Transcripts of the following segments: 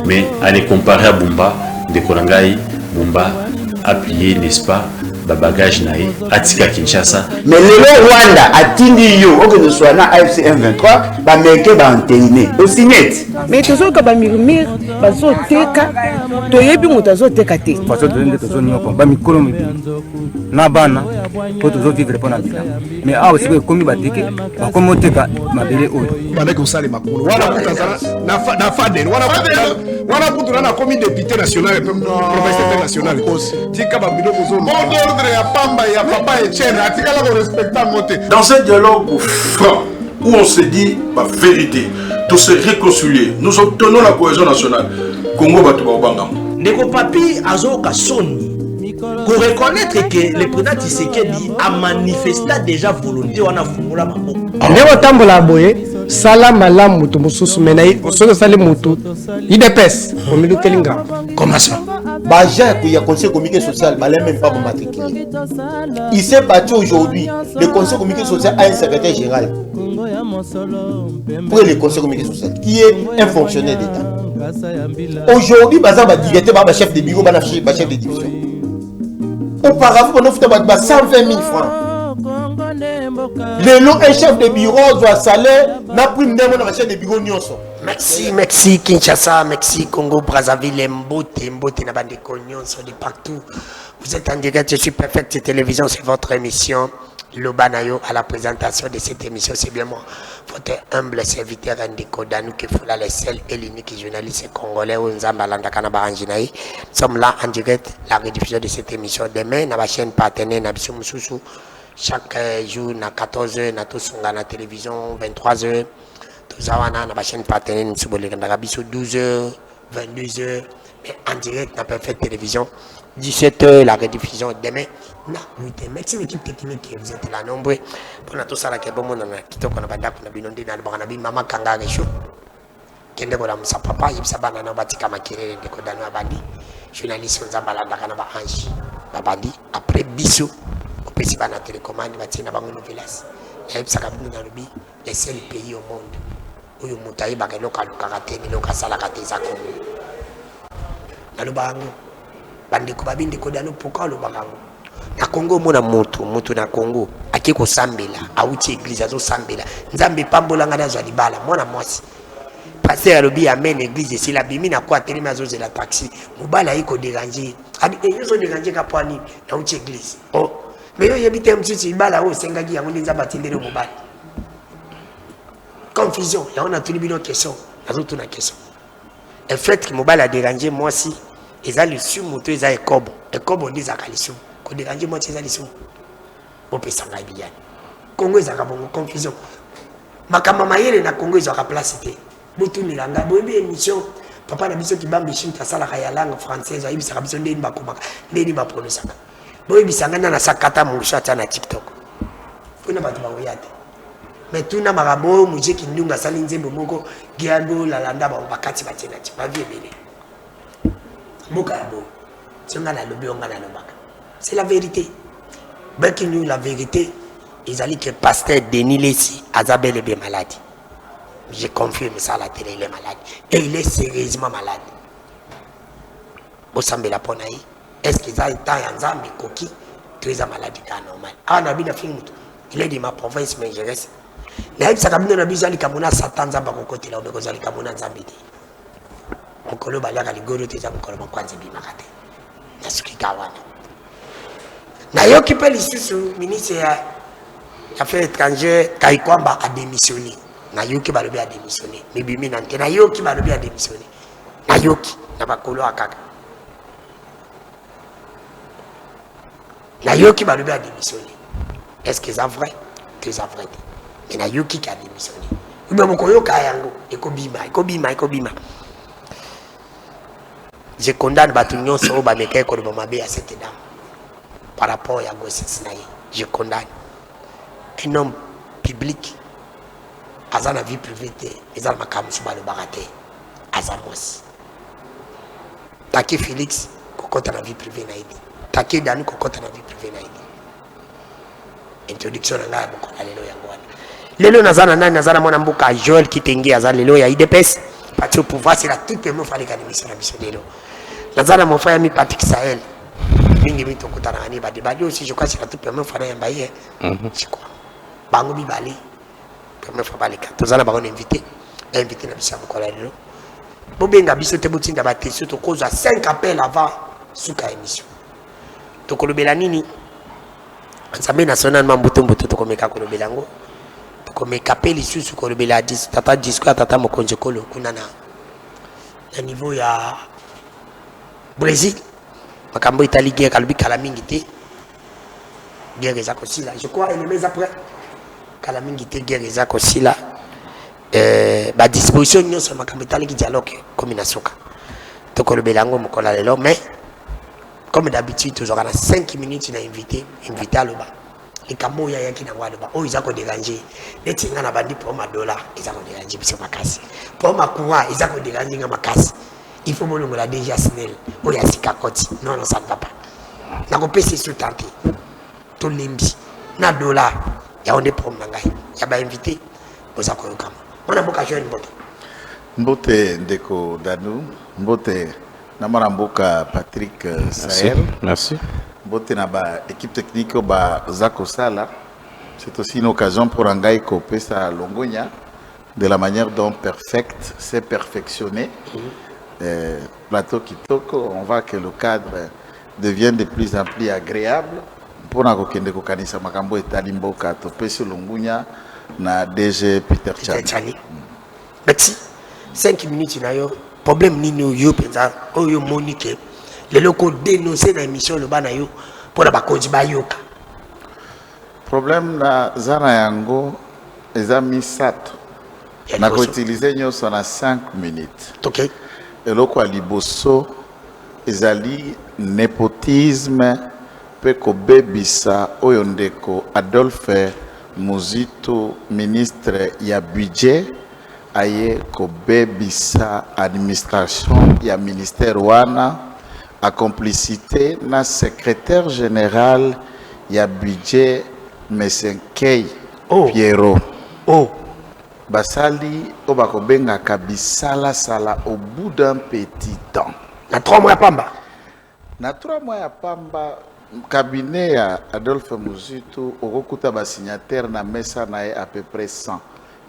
Mais à les comparer à Bumba, de Kolangai, Bumba a plié, n'est-ce pas, bagage naï, Atika Kinshasa. Mais le Rwanda a tindi yo, que nous soyons à AFC M23, va mettre dans terminé. Aussi net. Mais tu sais que va murmure, va so teka, to yebi mutazo teka te. Parce que tu es nyo ba mikolo mi na bana, pour toujours vivre pour la vie. Mais ah aussi que comme batike, ba comme teka mabele oyo. Bana ko sale makolo. Wana kutazana na faden, wana kutuna na comme député national et professeur national. Tika ba biloko zo. Dans ce dialogue franc, où on se dit la vérité, tout se réconcilier, nous obtenons la cohésion nationale. Congo Batouba Neko Papi Azo Kassoni, pour reconnaître que le président Tshisekedi a manifesté déjà volonté wana fungula mabo. Ndeko tambola boye sala malamu mutu mususu menayi osozo sale mutu idepes omilu kelinga. Comment ça? Baja il y a conseil communiqué social, mais même pas matriculé. Il s'est battu aujourd'hui. Le conseil communiqué social a un secrétaire général. Pour le conseil communiqué social, qui est un fonctionnaire d'État. Aujourd'hui, Baza va directeur, chef de bureau, chef de division. Auparavant, on offre 120 000 francs. Le long, un chef de bureau doit salaire, n'a plus de chef de bureau nyonso. Merci Kinshasa, merci Congo, Brazzaville, Mbote, Nabandeko, Nyonso de partout. Vous êtes en direct, je suis Perfect Télévision, c'est votre émission. Lobanayo à la présentation de cette émission, c'est bien moi, votre humble serviteur Ndiko Danou Kefoula, le seul et l'unique journaliste congolais où nous sommes là en direct, la rediffusion de cette émission. Demain, dans la chaîne partenaire, Nabiso Moussoussou, chaque jour, à 14h, à la télévision, 23h. Tout ça, on a la chaîne partenaire, nous sommes 12h, 22h, mais en direct, dans Perfect Télévision, 17h, la rediffusion demain. Merci l'équipe technique, vous êtes là nombreux. Pour tout ça, qui est bon, on a quitté, on a bandak, on a binondé, on a banabé, maman kanga réchaud. Kende ko la musa papa, yibisa bana na batika makere de ko dano abandi. Journaliste on zambala ndaka na ba ange. Babandi après biso, au pesi bana télécommande batina bango novelas. Yibisa kabunu na lobi, les seuls pays au monde où yo mutayi bakelo kaluka te ni loka sala kate za Congo. Na lobango bandi ko babindi ko dano pourquoi lo bakango. Na Congo mona mutu na Congo akiko sambela auti église azo sambela nzambe pambola ngana zo libala mwana mwasi pasteur alobi amen église si la bimi na kwa telema zo la taxi mobala iko déranger abi ezo déranger ka poani na auti église oh mais yo yebite mtiti libala o sengaki yango nzamba tindere mobala confusion ya on a tuni bino question azo tuna question le fait que mobala a dérangé moi si ezali sur moto eza ekobo ndiza kalisu ko déranger moi eza lisu o pesa ngai bien Congo ezaka bongo confusion makama mayele na Congo ezaka place te botu nilanga boyebi émission papa na biso kibambi shinta sala ya langue française ayibisa biso ndeni bakomaka ndeni ba prononcer boyebi sangana na sakata mushata na TikTok kuna batu ba oyate mais tuna marabo mujeki ndunga sali nzembo moko giago la landa ba bakati batena ti ba vie bele boka bo tsunga na lobi onga na lobaka c'est la vérité breaking news la vérité ils allaient que pasteur Denis Lessi Azabel est bien malade. J'ai confirmé ça à la télé, il est malade. Et il est sérieusement malade. Bosambe la ponaï. Est-ce qu'ils ont un temps en Zambie, coquille, très malade, normal. Ah, on a bien fait il est de ma province, mais je reste. Naïb Sakabino n'a besoin de Kamuna Satan Zamba côté là, on a besoin de Kamuna Zambie. Mon colo Balaga, les Goro, tu as mon colo Kwanzi Bimakate. Nasuki Kawana. Nayo qui peut l'issue, ministre Affaires étrangères, Kaikwamba a démissionné. Nayoki Balobi a démissionné. Mais Bimi Nante, Nayoki Balobi a démissionné. Nayoki, Nabakolo Akaka. Nayoki Balobi a démissionné. Est-ce que c'est vrai? Que c'est vrai. Mais Nayoki qui a démissionné. Mais mon koyo Kayango, Ekobima. Je condamne Batunion Soba Meke Kolobamabe à cette dame. Par rapport à Gossis Naye. Je condamne. Un homme public, à la vie privée, les armes à Kamsuba le baraté, à Zamos. Taki Félix, cocotte à la vie privée naïdi. Taki Danou, cocotte à la vie privée naïdi. Introduction à la beaucoup, alléluia. Lelo Nazana Nazana Monambuka, Joël Kitenge, Azan Lelo, ya IDPS, parti au pouvoir, c'est la toute première fois que les émissions de l'eau. Mon frère ami Patrick Sahel, aussi, je crois que c'est la toute première fois que je crois. Bango Bibali, première fois que tous les invité na biso ko la lelo. Bobenga biso te botinda ba question to cause à 5 appels avant suka émission. To kolobela nini? Nzambe national mambuto mbuto to komeka kolobela ngo. To komeka peli susu kolobela 10 tata disco tata mokonje kolo kuna na niveau ya Brésil. Makambo Italie guerre kalobi kala mingi te. Guerre za kosila. Je crois il les après kala mingi te guerre za kosila. Ba disposition nyonso makambo Italie ki dialogue comme na soka. To kolobela ngo mokola lelo mais comme d'habitude toujours à 5 minutes na invité à l'oba les camo ya yaki na waloba o izako déranger neti ngana bandi pour ma dollar izako déranger biso makasi pour ma courant izako déranger nga makasi il faut mon la déjà snel o ya sikakoti non ça ne va pas na ko pese sur tanti to lembi na dollar ya on des problèmes ngai ya ba invité bozako yokama mona boka jeune mbote ndeko danu mbote Namara Mboka Patrick Sahel. Merci. Bote na ba équipe technique ba Zako Sala. C'est aussi une occasion pour Angaï Kopé sa Longonia de la manière dont Perfect s'est perfectionné. Plateau Kitoko, on voit que le cadre devient de plus en plus agréable. Pour Nakokende Kokanisa Makambo et Talimboka Topé sur Longonia na DG Peter Chani. Merci. 5 minutes d'ailleurs. Problème ni nous yo penza oyo monique les locaux dénoncer dans l'émission le bana yo pour la bakoji ba yoka problème na zana yango ezami sato na ko utiliser nyoso na 5 minutes. OK et loko liboso ezali népotisme pe ko bebisa oyo ndeko Adolphe Muzito ministre ya budget aye ko bebisa administration ya ministère wana a complicité na secrétaire général ya budget Mesenkei Pierrot basali obako benga kabisala sala au bout d'un petit temps na 3 mois pamba na 3 mois ya pamba cabinet ya Adolphe Muzito okokuta ba signataire na mesa na à peu près 100.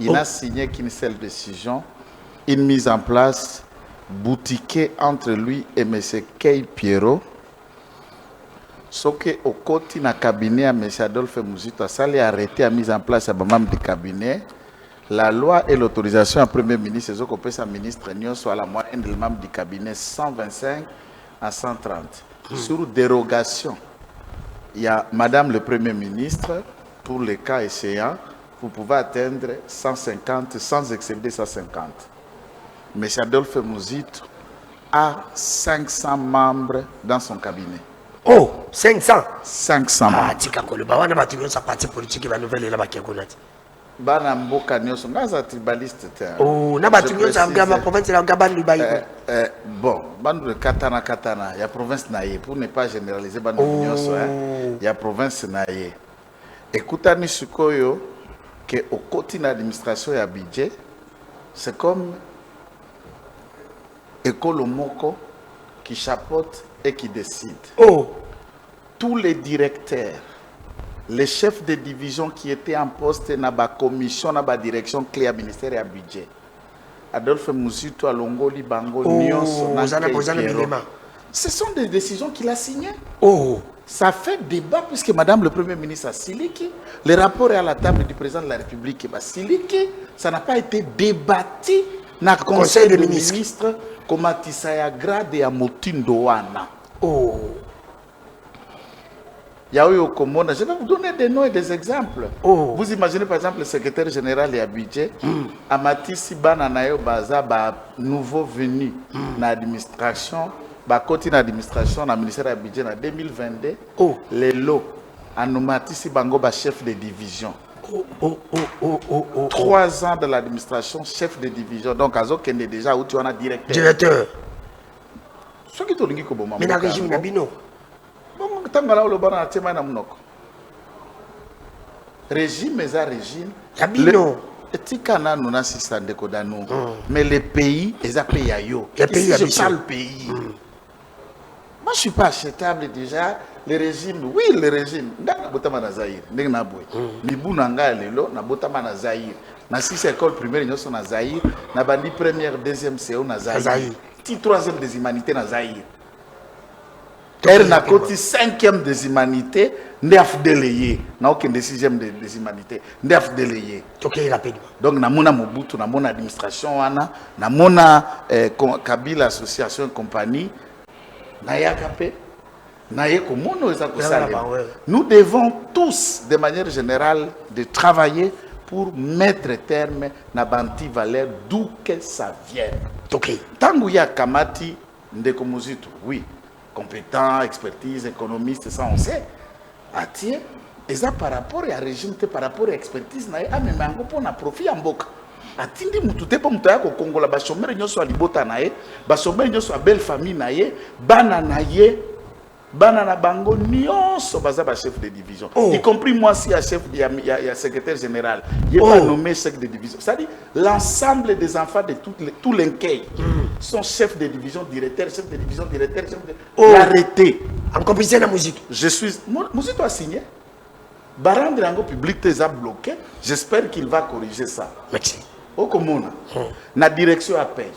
Il n'a signé qu'une seule décision, une mise en place boutiquée entre lui et M. Kei Pierrot. Ce qui au côté na cabinet à M. Adolphe Muzito, ça l'a arrêté à mise en place à membre du cabinet. La loi et l'autorisation à Premier ministre, c'est ce qu'on peut sa ministre soit la moyenne des membres du cabinet 125 à 130. Sur dérogation, il y a Madame le Premier ministre pour les cas échéants. Vous pouvez atteindre 150 sans excéder 150. M. Adolphe Muzito a 500 membres dans son cabinet. Oh, 500 500 membres. Ah, tika koloba wana batu nyonso parti politique ba nouvelle la bakekonati. Bana mboka nyonso ngaza tribaliste te. Oh, na batu nyonso ngaba province la ngaba ni bayi. Bon, bandu katana il y a province naie pour ne pas généraliser bandu nyonso il y a province naie. Écoutez sikoyo que au côté de l'administration et à budget, c'est comme École Moko qui chapeaute et qui décide. Oh. Tous les directeurs, les chefs de division qui étaient en poste dans la commission, dans la direction clé à ministère et à budget. Adolphe Muzito, Alongoli, Bango, Nyonso, ce sont des décisions qu'il a signées. Oh. Ça fait débat puisque Madame le Premier ministre a siliki. Le rapport est à la table du président de la République qui va siliki. Ça n'a pas été débattu dans le Conseil des ministres comme à Tisaya Grade et à Motindoana. Oh. Yaoyo Komona, je vais vous donner des noms et des exemples. Oh. Vous imaginez par exemple le secrétaire général et à budget, Amatisi Bananayo Baza, nouveau venu dans l'administration. Côté l'administration, dans le ministère du budget en 2022, les lots, Anomatisi Bango, chef de division. 3 ans de l'administration, chef de division. Donc, Azo Kende déjà, où tu en as directeur. Directeur. Ce qui est au niveau mais dans le régime Nabino. Bon, Tangala ou le bon à Tema Namunoko. Régime, mais à régime. Nabino. Tika nous na sista ndeko dano. Mais les pays, ils appellent Yayo. Les pays, je parle pays. Moi, je suis pas achetable déjà. Les régimes, oui, les régimes. Ndanga botama na Zaïre, ndenge na boy. Mibu nanga lelo na botama na Zaïre. Na 6 écoles primaires nyoso na Zaïre, na bandi première, deuxième CO na Zaïre. Ti troisième des humanités na Zaïre. Elle n'a côté 5e des humanités, ndef délayé. Na aucun des 6e des humanités, ndef délayé. OK, rapidement. Donc na mona Mobutu, na mona administration wana, na mona Kabila association et compagnie, na yakapé. Nous devons tous, de manière générale, de travailler pour mettre terme à banti valeur d'où que ça vienne. Okay. Tant qu'il y a Kamati, Ndeko Muzitu, oui, compétent, expertise, économiste, ça on sait. Atier, et ça par rapport à régime, par rapport à expertise, mais on a profit en boca. Atindi mutute pa mutaya ko Congo la ba chômeur nyoso alibota nae, ba chômeur nyoso a belle famille nae, bana nae. Banana bango nyonso baza ba chef de division, y compris moi si à chef il y a secrétaire général, il pas nommé chef de division. C'est-à-dire l'ensemble des enfants de tous les quais sont chefs de division, directeur, chef de division, directeur, chef de l'arrêté. En complicité la musique. Je suis musique doit signer. Barandre Rango public te a bloqué. J'espère qu'il va corriger ça. Merci. Au commun, la direction à paye,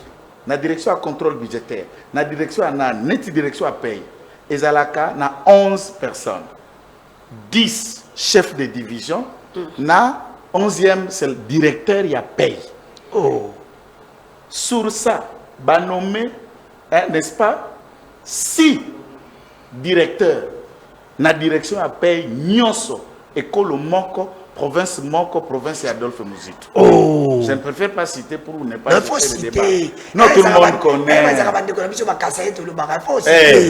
la direction à contrôle budgétaire, la direction à net direction à paye. Ezalaka na 11 personnes, 10 chefs de division, na 11e c'est le directeur y a paye. Sur ça, ba nommé, n'est-ce pas, 6 directeurs na direction à paye nyonso école moko province Adolphe Muzitu. Je ne préfère pas citer pour ne pas citer le débat. Non, tout le monde connaît.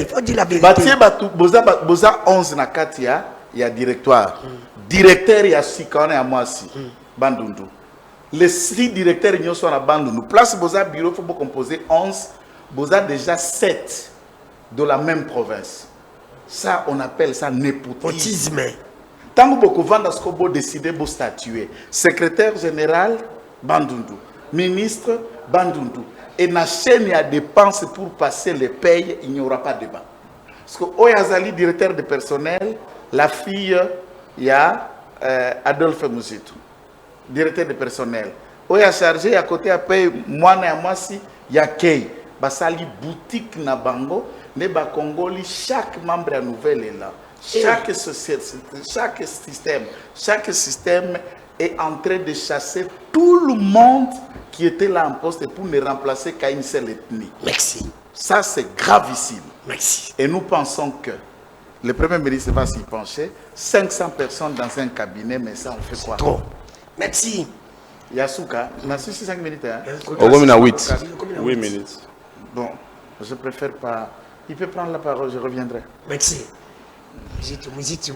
Il faut dire la vérité. Boza 11 na katia, il y a directoire. Directeur, il y a 6 quand à moi aussi. Bandundu. Les 6 directeurs, ils sont à Bandundu. Place Boza bureau, il faut composer 11. Boza déjà 7 de la même province. Ça, on appelle ça népotisme. Tant que beaucoup de décider de statuer, secrétaire général, Bandundu, ministre, Bandundu. Et na chaîne, il y a dépenses pour passer les payes, il n'y aura pas de débat. Parce que Oyazali, directeur de personnel, la fille, il y a Adolphe Muzitu, directeur de personnel. Oya chargé à côté à paye, moi et moi si, il y a Kei. Basali boutique na bango, ne ba Congoli, chaque membre à nouvelle est là. Chaque société, chaque système est en train de chasser tout le monde qui était là en poste pour ne remplacer qu'à une seule ethnie. Merci. Ça, c'est gravissime. Merci. Et nous pensons que le Premier ministre va s'y pencher. 500 personnes dans un cabinet, mais ça, on fait quoi? Trop. Merci. Yasuka, on a 5 minutes. Hein? On a 8. 8 minutes. Bon, je préfère pas. Il peut prendre la parole, je reviendrai. Merci. Musique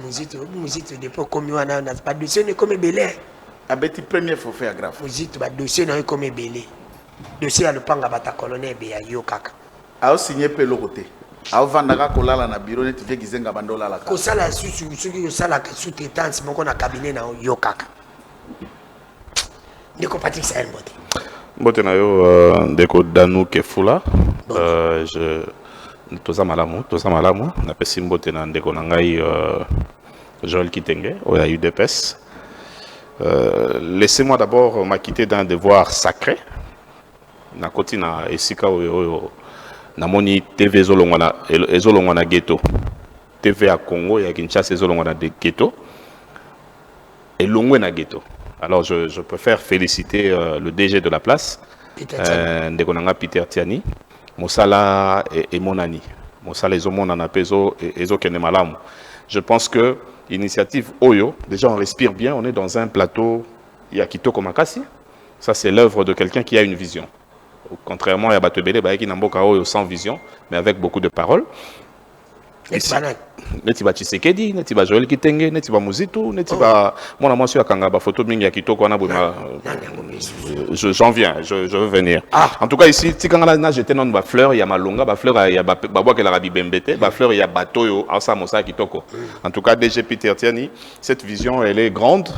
depuis comme on a pas de dossier comme belé. Abeti premier faut faire grave. Musique ba dossier na comme belé. Dossier à le panga bata colonel be ya yo kaka. A signé pelo côté. A vandaka kolala na bureau net vie gizenga bandola la. Ko sala susu ko sala sous-traitance moko na cabinet na yo kaka. Ndeko Patrick Saël Mbote. Mbote na yo ndeko Danou Kefula. Toza malamu na pesi mbote na ndeko na ngai Joël Kitenge au UDPS. Laissez-moi d'abord m'acquitter d'un devoir sacré. Na koti na esika oyo na moni TV ezolongwa na ghetto. TV à Congo ya Kinshasa ezolongwa na ghetto. Et longwe na ghetto. Alors je préfère féliciter le DG de la place, ndeko na nga Peter Tiani. Mosala et Monani. Mosala et Monana Peso et Zokene Malamu. Je pense que l'initiative Oyo, déjà on respire bien, on est dans un plateau Yakito Komakasi. Ça c'est l'œuvre de quelqu'un qui a une vision. Contrairement à Batebele, Bayaki Namboka Oyo sans vision, mais avec beaucoup de paroles. Netiba Tshisekedi, Netiba Joël Kitenge, Netiba Muzitu, Netiba mon moi sur Kangaba photo mingi Kitoko kona buma. J'en viens, je veux venir. En tout cas ici, Tikangala na jeté non ba fleur, il y a malonga, ba fleur il y a ba bois que la rabi bembete, ba fleur il y a bateau yo asa mosa Kitoko. En tout cas DG Peter Tiani, cette vision elle est grande,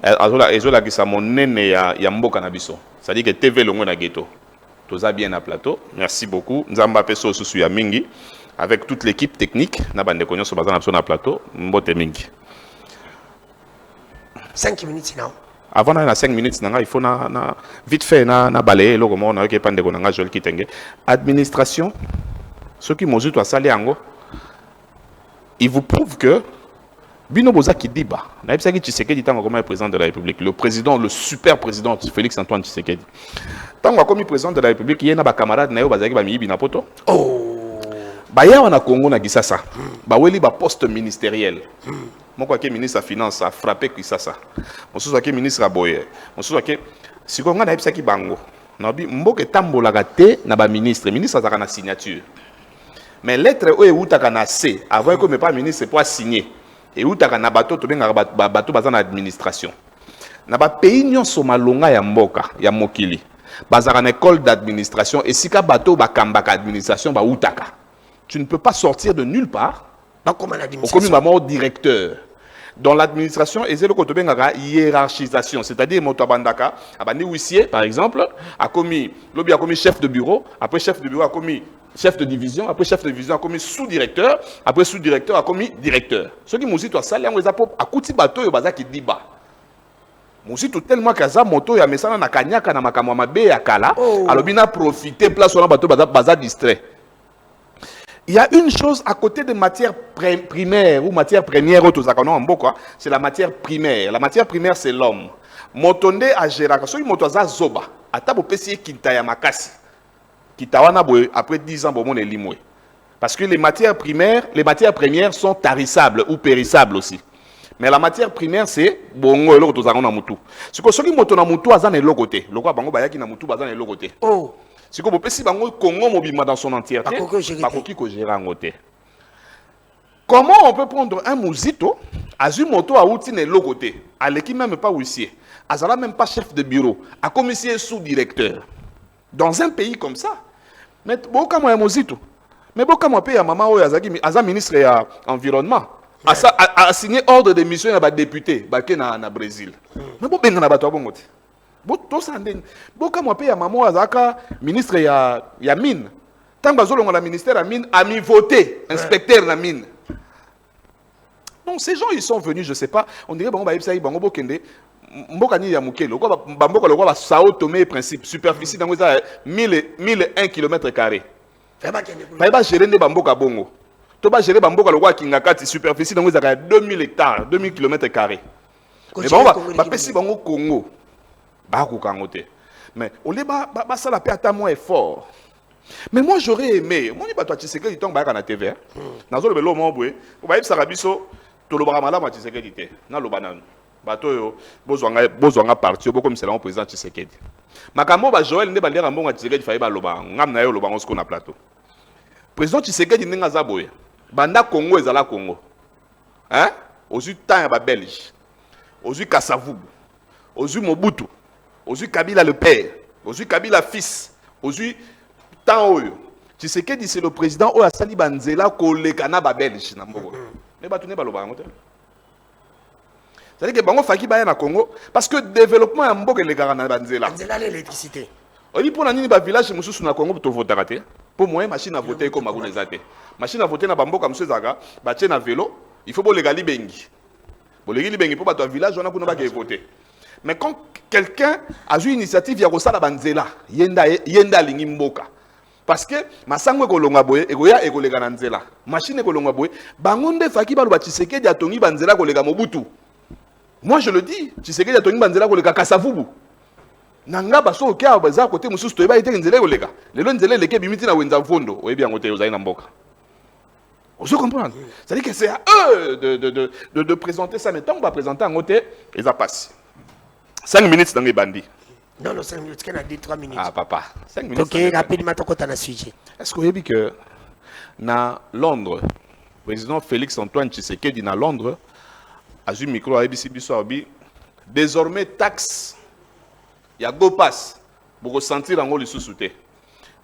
ezola kisa monene ya mboka na biso. C'est-à-dire que TV longo na ghetto. Toza bien na plateau. Merci beaucoup. Nzamba peso susu ya mingi avec toute l'équipe technique na bande konyo so bazana na plateau mbote mingi. 5 minutes now. Avant na 5 minutes il faut na vite fait na balayer loko mo na ke pande ko na Joel Kitenge. Administration ceux qui mozu to asali yango il vous prouve que Bino Boza Kidiba, Naïpsaki Tshisekedi tant comme président de la République, le président, le super président Félix Antoine Tshisekedi. Tant comme président de la République, il y a des camarades Nayo Bazaki Bami Binapoto. Oh. Baya wana Congo na Gisasa. Baweli ba poste ministériel. Mon quoi que ministre des Finances a frappé Kisasa. Mon sous que ministre a boyé. Mon sous que si Congo Naïpsaki Bango. Nabi mboke tambola gate na ba ministre a na signature. Mais lettre o e utaka na C avant que me pas ministre pour signer. Et où t'as un bateau, tu viens à bateau basé en administration. Na ba pays nyon somalonga ya mboka ya mokili. Basé en école d'administration et si ka bateau ba kambaka administration ba utaka. Tu ne peux pas sortir de nulle part. Pas comme l'administration. Au commun directeur. Dans l'administration, et c'est le côté de hiérarchisation, c'est-à-dire Motobandaka, abandi huissier par exemple, a commis lobby a commis chef de bureau, après chef de bureau a commis chef de division, après chef de division a commis sous-directeur, après sous-directeur a commis directeur. Ce qui m'a dit toi ça, les apôtres a couti bateau yo bazaki diba. Musi tout tellement kaza moto ya mesana na kanyaka na makamwa mabe ya kala, alors bina profiter place sur bateau baza distrait. Il y a une chose à côté de matière primaire ou matière première, c'est la matière primaire. La matière primaire, c'est l'homme. Motonde a Gérard, so motoza zoba, atabo pesi kintaya makasi. Kitawana boy après 10 ans bon limwe. Parce que les matières premières sont tarissables ou périssables aussi. Mais la matière primaire c'est bongo eloko tozanga na mutu. Siko soki moto na mutu azana elokote. Lokwa bango bayaki na mutu bazana elokote. Oh. Si vous pouvez Congo mobile dans son entièreté, comment on peut prendre un mousito, azumoto a outil ne logoté, à l'équipe même pas huissier, azala même pas chef de bureau, à commissaire sous-directeur. Dans un pays comme ça, mais beaucoup moins mousito, mais beaucoup moins paye à maman ou à ministre de l'environnement, a signé ordre de mission à député, na Brésil. Mais beaucoup bien na bateau bon côté. Boka mo pe ya maman azaka ministre ya mine. Tant bazolonga la ministère ya mine a mis voté inspecteur la mine. Donc ces gens ils sont venus, je sais pas, on dirait bango ba yebisa bango bokende mboka ni ya mukelo ko ba mboka lokwa ba Sao Tomé principe superficie dans 1001 km². Ba ba gérer ne ba mboka bongo. To ba gérer ba mboka lokwa kingakati superficie dans 2000 hectares, 2000 km². Mais bon ba pesi bango Congo. Mais on les ça la paix à moins fort. Mais moi j'aurais aimé, moi je suis sais que du temps à la TV. Dans le vélo mon boy, vous voyez ça rabiso to lo bramala ma Tshisekedi té. Na lo banane. Bato yo bozwanga parti beaucoup comme c'est le président Tshisekedi. Makambo ba Joël ne bandera mbonga Tshisekedi faye ba loba ngam na yo loba on na plateau. Président Tshisekedi ninga za boye. Banda Congo ezala Congo. Hein? Ozu temps ba Belge. Ozu Kasavubu. Ozu Mobutu. Ozu Kabila le père, Ozu Kabila fils, Ozu Taoyo. Tu sais que c'est le président Oya Sali Banzela Kolekana Belge. Mais batune baloba ngote. C'est-à-dire que bango faki baya na Congo parce que développement ya mboka le garana Banzela. Banzela l'électricité. Oli pour na nini ba village mususu na Congo to voter raté. Pour moi machine à voter comme maguna zate. Machine à voter na bamboka msusu zaga, ba na vélo, il faut bo legali bengi. Bo legali bengi pour ba to village on a pour ba voter. Mais quand quelqu'un a eu une initiative, il y a aussi la banzela, yenda lingi mboka. Parce que masangwe kolonga boye, egoya ekolega nanzela. Machine kolonga boye, bangonde faki balu ba Tshisekedi atongi banzela kolega Mobutu. Moi je le dis, Tshisekedi atongi banzela kolega Kasavubu. Nanga baso okia baza côté mususu toyeba ite nzela kolega. Lelo nzela leke bimiti na wenza vondo, oyebi yango te ozali na mboka. Vous comprenez? C'est-à-dire que c'est à eux de présenter ça, mais tant qu'on va présenter en côté, ils a passé. 5 minutes dans les bandits. Non, 5 minutes, qu'on a dit 3 minutes. Ah, papa. 5 minutes. Ok, rapidement, tu as un sujet. Est-ce que vous avez vu que dans Londres, le président Félix Antoine Tshisekedi dans Londres, a eu un micro à ABC Bissoabi, désormais taxe, il y a go pass pour ressentir en haut le sous-souté.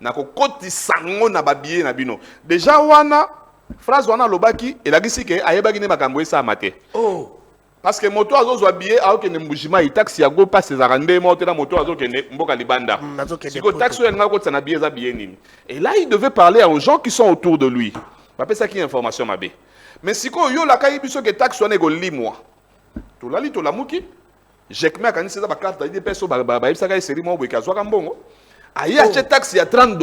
Na ko koti sango na babiye na bino. Déjà wana phrase wana lobaki et la gisi ke ayebaki ne makambo esa amate. Oh. Parce que moto azo habillé alors que Mbujima il taxe ya go passe za rande moto na moto azo que mboka libanda. Si go taxe ya nga ko tsana billet nini. Et là il devait parler aux gens qui sont autour de lui. Pas ça qui information mabe. Mais si ko yo la kai biso que taxe on ego limwa. To lali to lamuki. Jekme kanisa za ba carte d'identité so ba ibsa ka série mo bweka zwa kambongo. Aïe acheter taxe ya $30.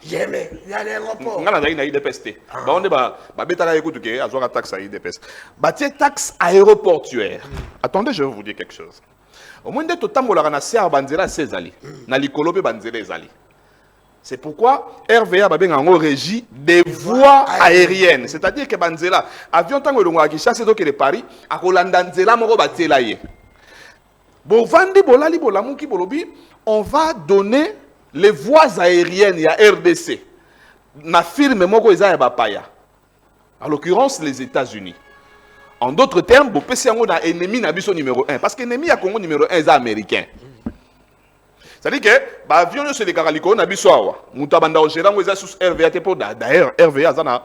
Yeme, il y a l'aéroport. Ngana na IDPS. Ba onde ba betaka ekutu ke azwa taxe à IDPS. Ba tie taxe aéroportuaire. Attendez, je vais vous dire quelque chose. Au moins de totambola na ser banzela sezali. Na likolo pe banzela ezali. C'est pourquoi RVA ba benga ngo régie des voies aériennes, c'est-à-dire que banzela avion tango longo akisha c'est donc de Paris akolanda nzela moko batela ye. Bo vandi bolali bolamuki bolobi, on va donner les voies aériennes, il y a RDC. Ma firme moko eza ya bapaya. En l'occurrence, les États-Unis. En d'autres termes, bo pesi yango na ennemi na biso numéro 1 parce que ennemi ya Congo numéro 1 eza américain. C'est-à-dire que ba avion yo se le karaliko na biso awa. Muta banda o gérer ngo eza sous RVA te po d'ailleurs RVA za na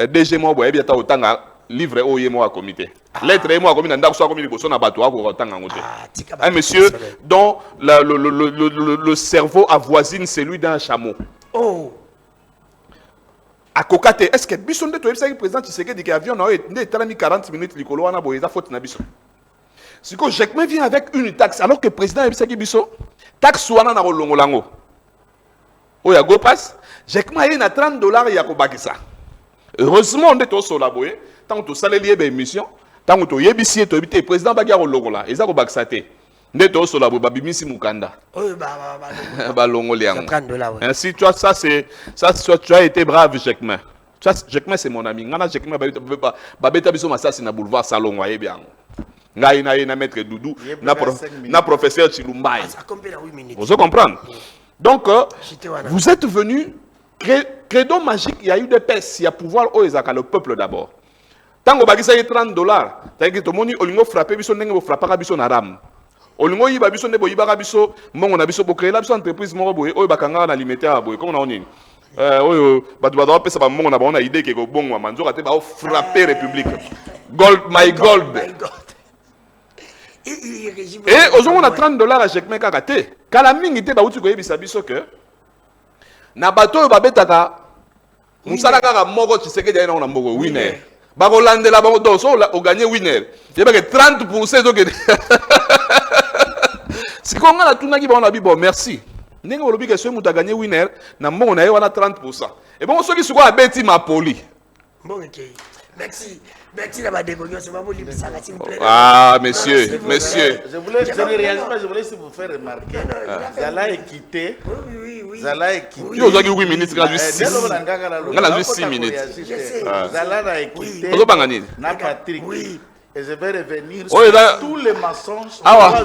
DG mo boye biata otanga livre oyemo à comité. Lettre oyemo à comité ndako so comité boso na bato ako otanga ngote. Un monsieur dont le cerveau avoisine celui d'un chameau. Oh. À Kokate, est-ce que biso nde to yebisa ki président Tshisekedi ki avion na nde talami 40 minutes likolo wana boye za faute na biso. Si ko Jekme vient avec une taxe alors que président yebisa ki biso taxe wana na kolongolango. Oya go pass, Jekme a na $30 ya ko bakisa. Heureusement on est au solaboye tant que saleli ebe émission tant que yebisi to ebité président bagia kolongola eza ko bakisate ndeto au solabo babimisi mukanda ba longoli yango. Ainsi tu vois ça tu as été brave Jekme. Jekme c'est mon ami. Ngana Jekme ba beta biso masasi na boulevard Salon wa yebi yango. Ngai na maître Doudou na professeur Chilumbai. Vous comprenez? Donc vous êtes venus credo magique, il y a eu des pestes, il y a pouvoir au Ezaka, le peuple d'abord. Tant que bagisa $30, tant que tout le monde olingo frappé biso ndenge bo frappaka biso na ram. Olingo yiba biso ndebo yiba biso mongo na biso bo créer la biso entreprise moko boye oyo bakanga na alimentaire boye comme na onini. Oyo batu badawa pesa ba mongo na ba on a idée ke ko bongo manzoka te ba frapper république. Gold my gold. Et aux on a $30 à Jekme kaka te. Kala mingi te ba uti ko yebisa biso que na bato oyo babetaka musala kaka moko Tshisekedi aina na moko winner bakolandela bango donc so o gagner winner yebeke 30% donc sikonga na tunaki bango na bibo merci ndenge olobi ke so muta gagner winner na moko na ye wana 30% et bon soki siko abeti mapoli bon ok merci. Merci la badégonio, c'est pas vous libre ça, s'il vous plaît. Ah, monsieur, monsieur. Je voulais vous faire remarquer. Zala est quitté. Oui. Zala est quitté. Il y a 8 minutes, il y a juste 6. Il y a juste 6 minutes. Zala est quitté. Na Patrick. Oui. Et je vais revenir sur tous les mensonges. Ah,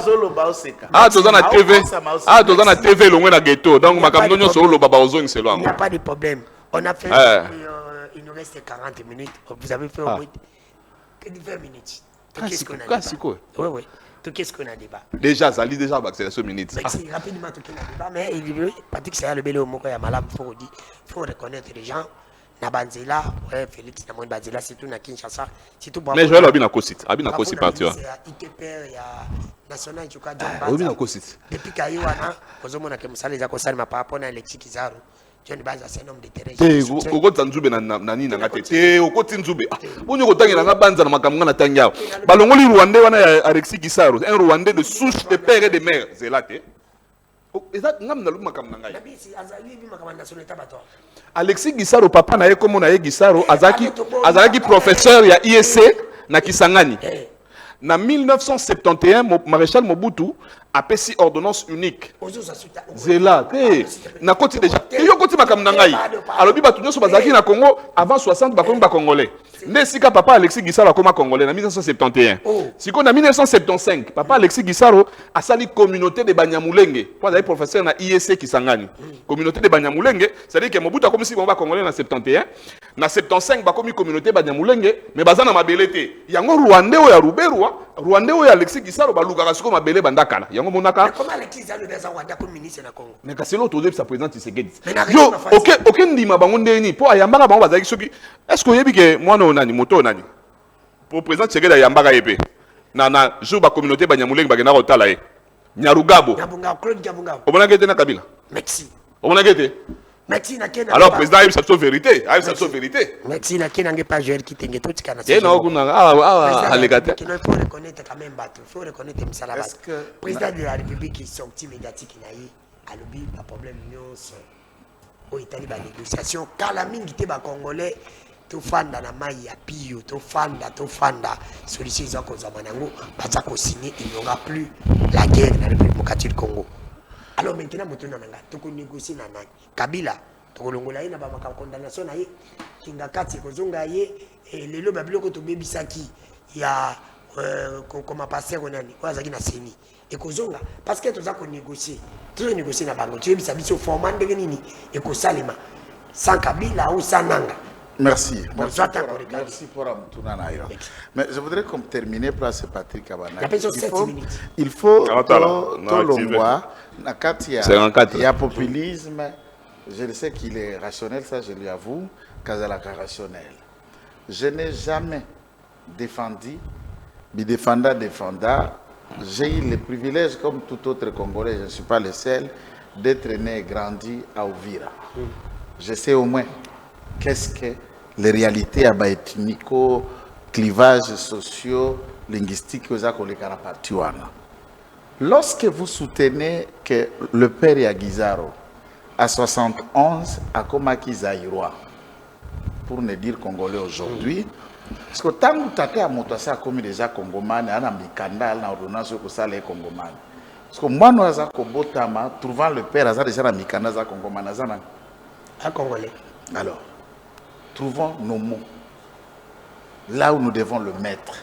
tu as la TV. Ah, tu as la TV, le na ghetto. Donc, ma camion sur le baba ozong, c'est là. Il n'y a pas de problème. On a fait. Il nous reste 40 minutes. Vous avez fait au moins. Que 20 minutes. Qu'est-ce qu'on a débat? Oui. Qu'est-ce qu'on a débat? Déjà, ça lit déjà vaccination minutes. C'est rapidement tout qu'il a débat. Mais il dit, Patrick, c'est le bel mot, il y a malade, il faut reconnaître les gens. Nabanzela, ouais, Félix, Namon Banzela, c'est tout na Kinshasa. Mais je vais l'habiller à Kosit. Habiller à Kosit parti. Il y a ITPR, il y a National Chuka Djamba. Oui, à Kosit. Depuis Kaïwana, Kozomona Kemusale, Zakosal, ma par rapport à Alexis Kizaru. John Baza, c'est un homme de terrain. Oko Tanzube nani na ngate. Oko Tinzube. Bonyo kotangi na banza na makamanga na tangao. Balongoli Rwandais wana Alexis Gisaro, un Rwandais de souche de père et de mère. Zelate. Exact, ngam na luma kamanga ngai. Alexis Gisaro papa na ye komo na ye Gisaro azaki professeur ya IEC na Kisangani. Na 1971 maréchal Mobutu a pesi ordonnance unique. Zela na koti déjà. Yo koti makamanga ngai. Alobi batu nyoso bazaki na Congo avant 60 bakomi ba congolais. Ne sika papa Alexis Gisaro akoma congolais na 1971. Siko na 1975 papa Alexis Gisaro a sali communauté de Banyamulenge. Pour être professeur na IEC Kisangani. Communauté de Banyamulenge, c'est-à-dire que Mobutu a comme si ba congolais na 71. Na 75 bakomi communauté Banyamulenge, mais bazana mabelete. Yango Rwandais o ya Ruberwa, Rwandais o ya Alexis Gisaro baluka siko mabele bandakala. Yango monaka. Comment Alexis Gisaro beza Rwanda comme ministre na Congo? Mais kasi l'autre de sa présidente Tshisekedi. Yo, OK ndima bango ndeni po ayambaka bango bazaki soki. Est-ce que yebi ke mwana onani moto onani? Pour président Tshisekedi ayambaka yepe. na jour ba communauté ba Nyamulenge ba gena kotala ye Nyarugabo Claude Nyabungabo o mona gete na Kabila merci o mona gete merci na kena alors président a eu sa vérité merci na kena nge pas jouer qui tenge tout kana et non kuna alégate il faut reconnaître quand même bateau il faut reconnaître Msalaba président de la République qui sorti médiatique na yi alobi pas problème nyonso o itali ba négociation kala mingi te ba congolais tofanda na mai ya pio tofanda solution za kozama nango baza ko signer il n'y aura plus la guerre dans la République démocratique du Congo. Alors maintenant motuna nanga toko négocier na nani Kabila toko longola ina ba maka condamnation na ye kinga kati kozonga ye lelo ba biloko to bebisaki ya comme passer onani wazaki na seni et kozonga parce que toza ko négocier na bango tu bisa biso format ndenge nini et ko salema sans Kabila ou sans nanga. Merci. Merci pour Amtunanayo. Mais je voudrais comme terminer par ce Patrick Kabana. Il faut il y a populisme. Je sais qu'il est rationnel, ça je lui avoue, Kazalaka rationnel. Je n'ai jamais défendu, j'ai eu le privilège, comme tout autre Congolais, je ne suis pas le seul, d'être né et grandi à Ouvira. Je sais au moins qu'est-ce que les réalités ethnico, clivages sociaux, linguistiques aux Akolekarapatuana. Lorsque vous soutenez que le père Yagizaro, à 71, a Komaki Zaïrois, pour ne dire congolais aujourd'hui, parce que tant que tu as montré comme déjà congomane, il y a un mikanda, il y a ordonnance pour ça les congomane. Parce que moi, nous avons trouvant le père, il y a déjà un mikanda, congomane, un congolais. Alors, trouvons nos mots là où nous devons le mettre.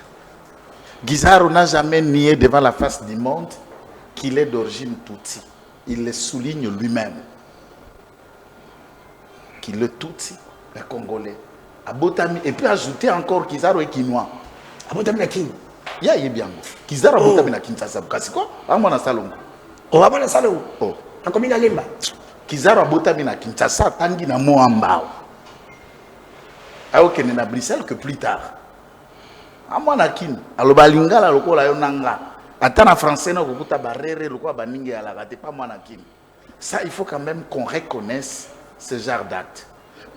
Guizaro n'a jamais nié devant la face du monde qu'il est d'origine Tutsi. Il le souligne lui-même. Qu'il est Tutsi, le Congolais. Abotami, et puis ajouter encore Guizaro et Kinois. Abotami na Kin. Ya bien. Guizaro Abotami na Kinshasa. Kasi quoi? Amona Salongo. Oh, Amona Salongo. Oh. Akomi na Lemba. Guizaro Abotami na Kinshasa tangi na Moambao. Alors qu'il n'est à Bruxelles que plus tard. À moi, Nakin, à l'Obalingala, le Kola Yonanga, à tant en français, nous avons barré, le Kola Baningue à la gâte, pas moi, Nakin. Ça, il faut quand même qu'on reconnaisse ce genre d'acte.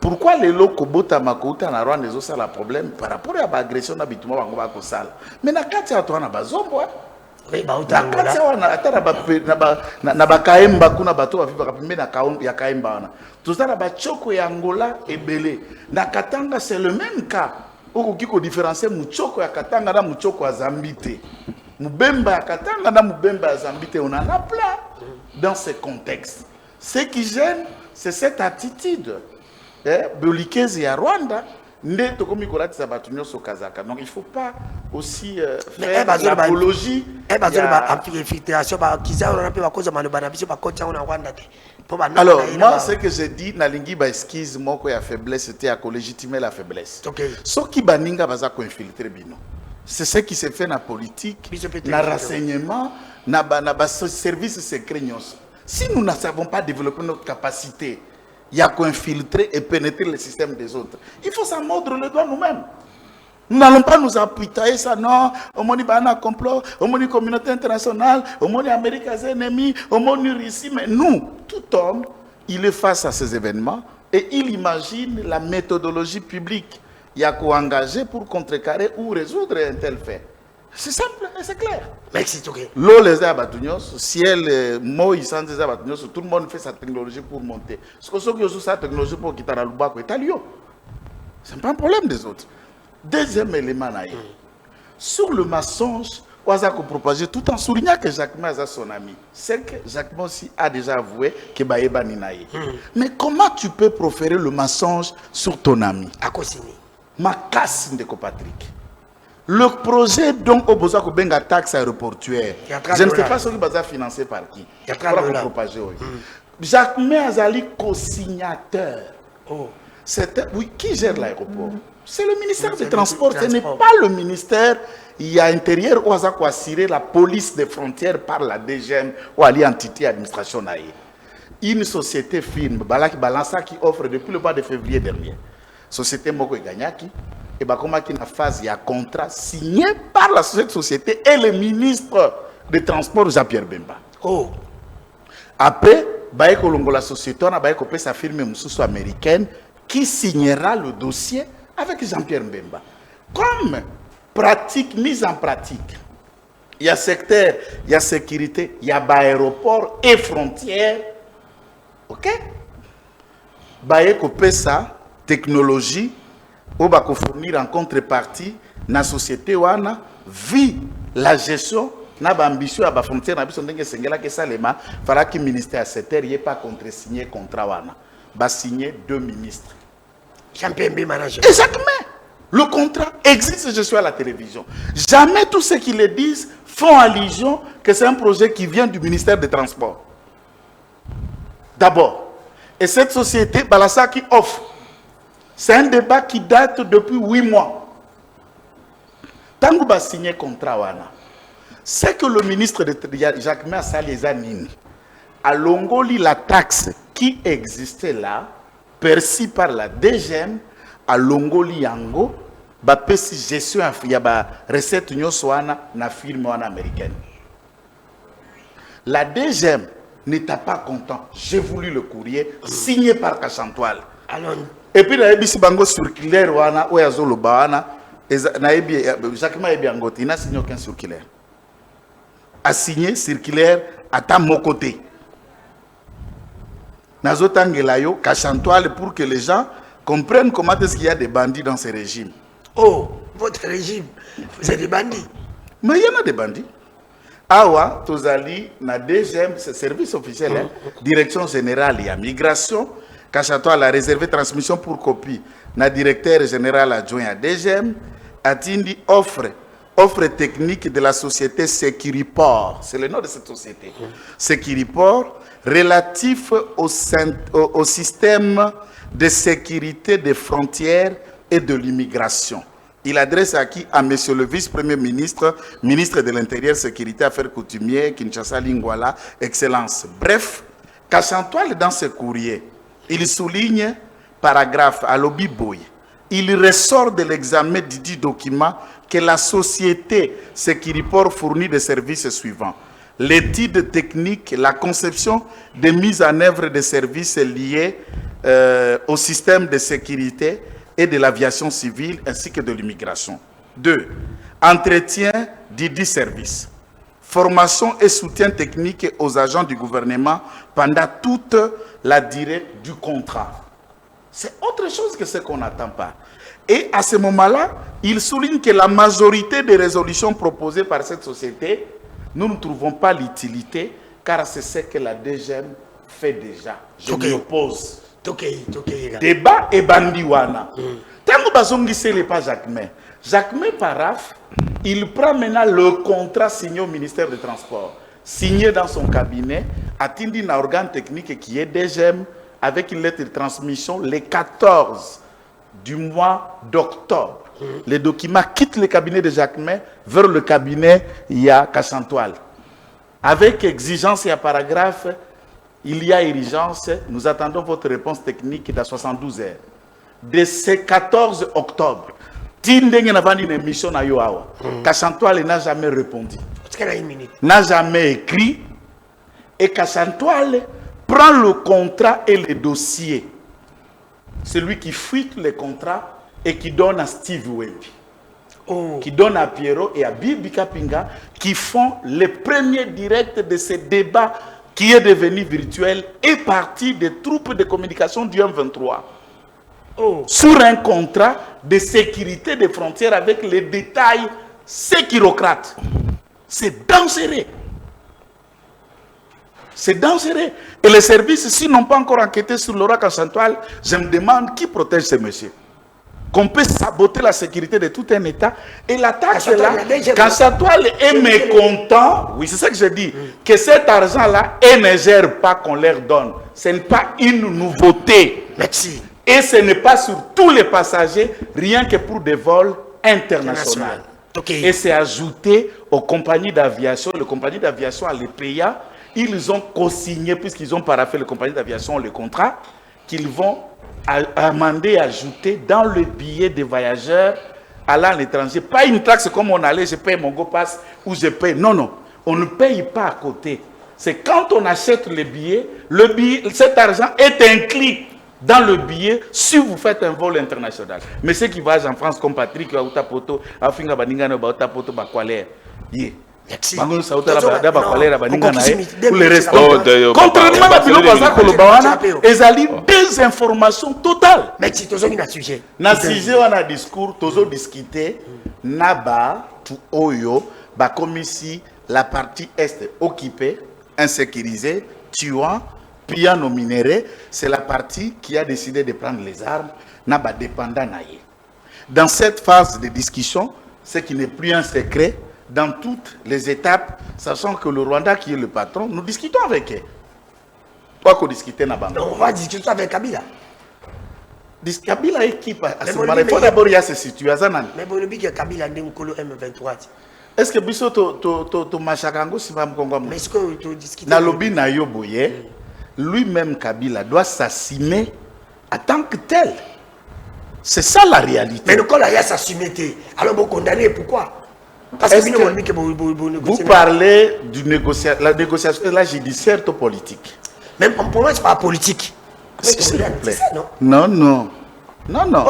Pourquoi les locaux Bota Makouta na Rwanda ont ça problème par rapport à l'agression d'habitement à Ngobakosal? Mais na kati à toi, na bazombo. Oui, bah, autant na kati à na bakaemba kuna bato ba vivre rapidement na kaon ya kaemba na. Tout ça na bachoko ya Angola et Belé. Na Katanga c'est le même cas. Okoki ko différencier muchoko ya Katanga na muchoko ya Zambite. Mubemba ya Katanga na mubemba ya Zambite, on en a plein dans ce contexte. Ce qui gêne, c'est cette attitude belliqueuse ya Rwanda. Donc il ne faut pas aussi faire l'apologie. Alors, moi, ce que j'ai dit, Nalingi ba excuse moi qu'il y a faiblesse, c'était à légitimer la faiblesse. Ce qui baninga baza ko infiltrer bino. C'est ce qui se fait dans la politique, dans le renseignement, dans le service secret. Si nous ne savons pas développer notre capacité, il y a qu'à infiltrer et pénétrer le système des autres. Il faut s'en mordre le doigt nous-mêmes. Nous n'allons pas nous appuyer ça, non. Au moins, il y a un complot, au moins, il y a une communauté internationale, au moins, l'Amérique a ses ennemis, au moins, Russie. Mais nous, tout homme, il est face à ces événements et il imagine la méthodologie publique. Il y a qu'à engager pour contrecarrer ou résoudre un tel fait. C'est simple et c'est clair. Merci, ok. L'eau les abatunios, ciel, moi, sans des abatunios, tout le monde fait sa technologie pour monter. Ce que ceux qui ont sa technologie pour quitter la Luba, c'est Talio. C'est pas un problème des autres. Deuxième élément, sur le mensonge, on a propagé tout en soulignant que Jacques Ma a son ami. C'est que Jacques Ma aussi a déjà avoué que Baïba Ninaï. Mais comment tu peux proférer le mensonge sur ton ami? À Kosini. Ma casse de Patrick. Le projet donc au besoin de benga taxe aéroportuaire. Je ne sais pas ce qui va financé par qui. Jacques Azali co-signateur. Oui, qui gère l'aéroport? C'est le ministère des Transports. Ce n'est pas le ministère intérieur où on assurer la police des frontières par la DGM ou à l'entité administration. Une société firme, Balaki Balança, qui offre depuis le mois de février dernier. Société Moko Ganyaki. et bah comment qu'il y a une phase, il y a un contrat signé par la société et le ministre des Transports Jean-Pierre Bemba. Oh. Après, bah la société, on a bah sa firme américaine qui signera le dossier avec Jean-Pierre Bemba. Comme pratique, mise en pratique, il y a secteur, il y a sécurité, il y a aéroport et frontières. Ok? Bah ça technologie ou bah fournir en contrepartie na société wana vu la gestion na ba ambition à ba frontière na biso ndenge sengela ke salema fala ki ministère secteur y pas contre-signer contrat wana ba signer 2 ministres Jean-Pierre Bemba manager. Exactement. Le contrat existe, je suis à la télévision. Jamais tous ceux qui le disent font allusion que c'est un projet qui vient du ministère des Transports. D'abord, et cette société, Balassa qui offre, c'est un débat qui date depuis 8 mois. Tant que vous avez signé le contrat, c'est que le ministre de Jacques Salezanine a longoli la taxe qui existait là, perçue par la DGM, à longoli yango, ba pesi gestion ya ba recette nyoswana na firme américaine. La DGM n'était pas content. J'ai voulu le courrier signé par Kachantoile. Et puis na ebisi bango circulaire wana o yazolo baana na ebi Jacques Mayebiangoti n'a signé aucun circulaire. A signé circulaire à ta mon côté. Nazotangela yo Kachantoile pour que les gens comprennent comment est-ce qu'il y a des bandits dans ces régimes. Oh, votre régime, vous êtes des bandits. Mais il y en a des bandits. Awa, Tozali, na DGM, c'est service officiel, hein, direction générale, il y a migration, Kachantoile la réservé transmission pour copie, na directeur général adjoint à DGM, Atindi offre technique de la société Securiport, c'est le nom de cette société, Securiport, relatif au système de sécurité des frontières et de l'immigration. Il adresse à qui? À monsieur le vice-premier ministre, ministre de l'Intérieur, Sécurité, Affaires coutumières, Kinshasa, Lingwala, Excellence. Bref, Kachantoile dans ce courrier, il souligne, paragraphe à lobby boy, il ressort de l'examen du dit document que la société Securiport fournit des services suivants. L'étude technique, la conception de mise en œuvre des services liés au système de sécurité et de l'aviation civile ainsi que de l'immigration. 2. Entretien du service. Formation et soutien technique aux agents du gouvernement pendant toute la durée du contrat. C'est autre chose que ce qu'on n'attend pas. Et à ce moment-là, il souligne que la majorité des résolutions proposées par cette société, nous ne trouvons pas l'utilité car c'est ce que la DGM fait déjà. Je m'y oppose. Débat et bandiwana. Tant que Bazongi c'est pas Jacques Paraf, il prend maintenant le contrat signé au ministère des Transports, signé dans son cabinet, atteint un organe technique qui est DGM avec une lettre de transmission le 14 du mois d'octobre. Les documents quittent le cabinet de Jacques vers le cabinet Kachantoile. Avec exigence et un paragraphe. Il y a urgence, nous attendons votre réponse technique dans 72 heures. De ce 14 octobre, Tindenge n'a pas une émission à Yoawa. Kachantoile n'a jamais répondu. N'a jamais écrit. Et Kachantoile prend le contrat et le dossier. Celui qui fuite le contrat et qui donne à Steve Wemby. Qui donne à Pierrot et à Bibi Kapinga qui font les premiers directs de ce débat qui est devenu virtuel et parti des troupes de communication du M23. Sur un contrat de sécurité des frontières avec les détails sécurocrates. C'est dangereux. C'est dangereux. Et les services, s'ils n'ont pas encore enquêté sur Laura Kachantoile, je me demande qui protège ces messieurs. Qu'on peut saboter la sécurité de tout un État. Et la taxe est là. Kachantoile est mécontent. Oui, c'est ça que je dis. Que cet argent-là, elle ne gère pas qu'on leur donne. Ce n'est pas une nouveauté. Merci. Et ce n'est pas sur tous les passagers, rien que pour des vols internationaux. Et c'est ajouté aux compagnies d'aviation. Les compagnies d'aviation à l'EPEA, ils ont co-signé, puisqu'ils ont paraffé les compagnies d'aviation le contrat, qu'ils vont amender, ajouter dans le billet des voyageurs allant à l'étranger. Pas une taxe comme on allait, je paye mon GoPass ou je paye. Non, non, on ne paye pas à côté. C'est quand on achète le billet, cet argent est inclus dans le billet si vous faites un vol international. Mais ceux qui voyagent en France comme Patrick, Poto, Afinga Baningano, Poto, Bakwale, contrairement à Bilo Baza Kolobawana, ils ont des informations totales. Mais si tu as un sujet. Na sujet on a discours, toujours discuté, Naba, tout Oyo, comme ici, la partie est occupée, insécurisée, tuant, pillant nos minéraux, c'est la partie qui a décidé de prendre les armes, Naba dépendant naïe. Dans cette phase de discussion, ce qui n'est plus un secret, dans toutes les étapes, sachant que le Rwanda qui est le patron, nous discutons avec eux. Quoi qu'on discute dans Bangladesh. On va discuter avec Kabila. Kabila est qui? Il faut d'abord y a ces situations. Mais bon, le but que Kabila est M23. Est-ce que biso to machakango si va mkongo? Mais est-ce que tu discutes? Na lobi na yo boye, lui-même Kabila doit s'assumer en tant que tel. C'est ça la réalité. Mais le col a s'assumer. Alors vous condamnez pourquoi? Parce que vous parlez de la négociation la judiciaire ou politique. Même pour moi, ce n'est pas politique. Non, non. Non, non.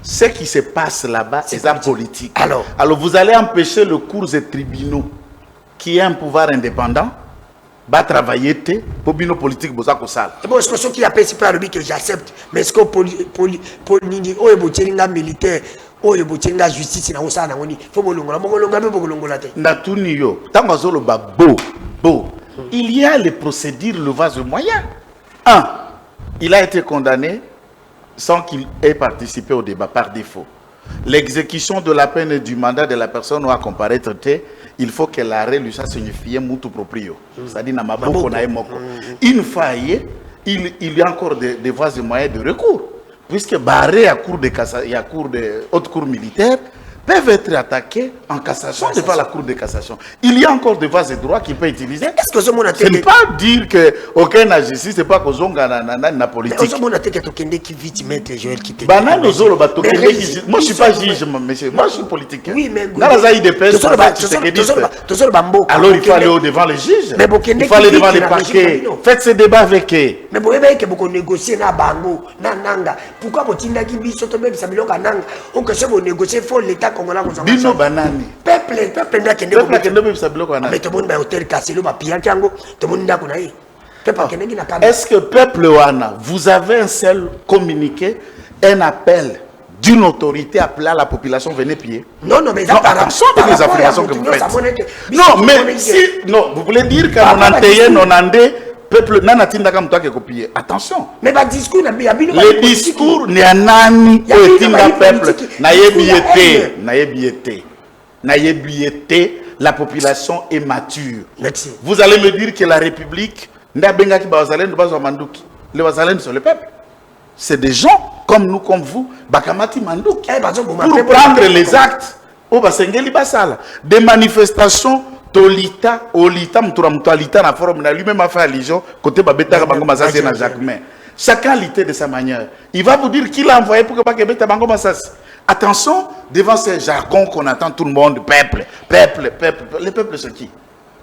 Ce qui se passe là-bas, c'est politique. Alors, vous allez empêcher le cours des tribunaux, qui est un pouvoir indépendant, va travailler pour bino politique boza ko sala. Bon, est-ce que ceux qui appellent pas le que j'accepte, mais est-ce que militaire oh yo botenga justice na osana ngoni fo bolongola be bolongola te ndatuni yo tango zolo ba bo il y a les procédures le vase moyen. Il a été condamné sans qu'il ait participé au débat par défaut. L'exécution de la peine et du mandat de la personne ou à comparaître, il faut que l'arrêt lui soit signifié mutu proprio. C'est-à-dire na maboko na emoko. Une fois il y a encore des voies et moyens de recours. Puisque barré à cour de haute cour militaire peuvent être attaqués en cassation devant la cour de cassation. Il y a encore des voies et droits qu'il peut utiliser. Est-ce que ce monde a ce n'est pas dire que aucun justice c'est pas qu'on na politique. Mais ce monde a été qui vite mettre Joël qui te. Moi je suis pas juge monsieur. Moi je suis politique. Oui mais alors il faut aller devant les juges. Il faut aller devant les parquets. Faites ce débat avec eux. Mais vous voyez que vous négociez na bango na nanga. Pourquoi vous tinda qui biso to même sabiloka nanga. On que ce vous négocier faut l'état congolais vous bino banani. Peuple na kende. Peuple kende même sabiloka nanga. Mais tout le monde va hôtel Kasilo ba pian kango. Tout le monde ndako na ye. Est-ce que peuple wana vous avez un seul communiqué, un appel d'une autorité appelée la population venez piller? Non, non, mais attention avec les affirmations que vous faites. Non, mais si, non, vous voulez dire qu'à 91, peuple n'a tinda comme toi qui copier. Attention. Mais le discours n'a bien le discours n'est nani et tinda peuple n'a yébiété. La population est mature. Merci. Vous allez me dire que la République les Bazalènes sont le peuple. C'est des gens comme nous, comme vous, Bakamati Mandouk, pour prendre les actes au Basengeli Basala. Des manifestations, Tolita, Olita, Mtouramtualita, na forum, lui-même a fait allusion, côté Babeta, Bango Massassi, na Jacquemin. Chacun l'était de sa manière. Il va vous dire qui l'a envoyé pour que Babeta Bango Massassi. Attention, devant ces jargons qu'on attend tout le monde, peuple. Les peuples, c'est qui?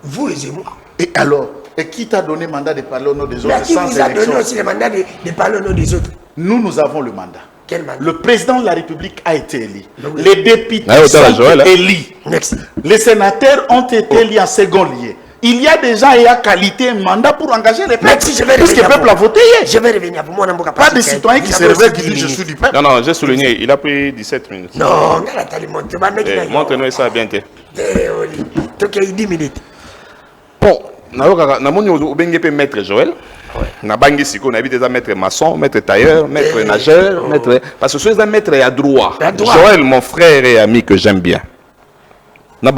Vous et moi. Et alors? Et qui t'a donné le mandat de parler au nom des autres? Mais qui vous a donné aussi le mandat de parler au nom des autres? Nous avons le mandat. Quel mandat? Le président de la République a été élu. Les députés sont élus. Les sénateurs ont été élus en second lieu. Il y a des gens et à qualité un mandat pour engager les peuples. Puisque le peuple a voté. Je vais revenir pour moi. Pas des citoyens qui se réveillent qui disent je suis du peuple. Non, non, j'ai souligné, il a pris 17 minutes. Non, montre-nous ça bien. Donc il y a 10 minutes. Bon, je vais maître Joël. Na bangi siko na déjà maître maçon, maître tailleur, maître nageur, maître parce que ceux maître à droit. Joël mon frère et ami que j'aime bien. Na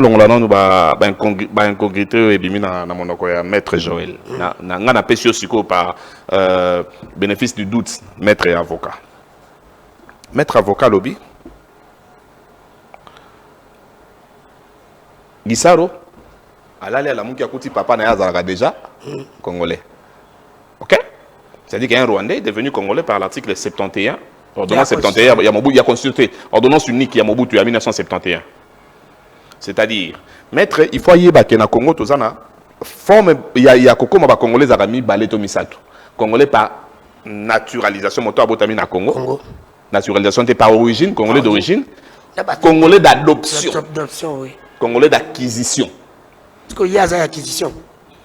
longola na ba incongruité et bimi na monoko ya maître Joël. Na ngana pesio siko par bénéfice du doute maître et avocat. Maître avocat lobby. Gisaro alali ala muki akuti papa na yazalaka déjà congolais. OK? C'est-à-dire qu'un Rwandais est devenu Congolais par l'article 71. Ordonnance 71, il y a constitué. Ordonnance unique, il y a Mobutu en 1971. C'est-à-dire, maître, il faut y aller au Congo, tout ça, forme, il y a Congolais Arami, Baleto Misato. Congolais par naturalisation, moto abotami na Congo. Naturalisation, c'est par origine, Congolais d'origine. Congolais d'adoption. Congolais d'acquisition. Parce qu'il y a une acquisition.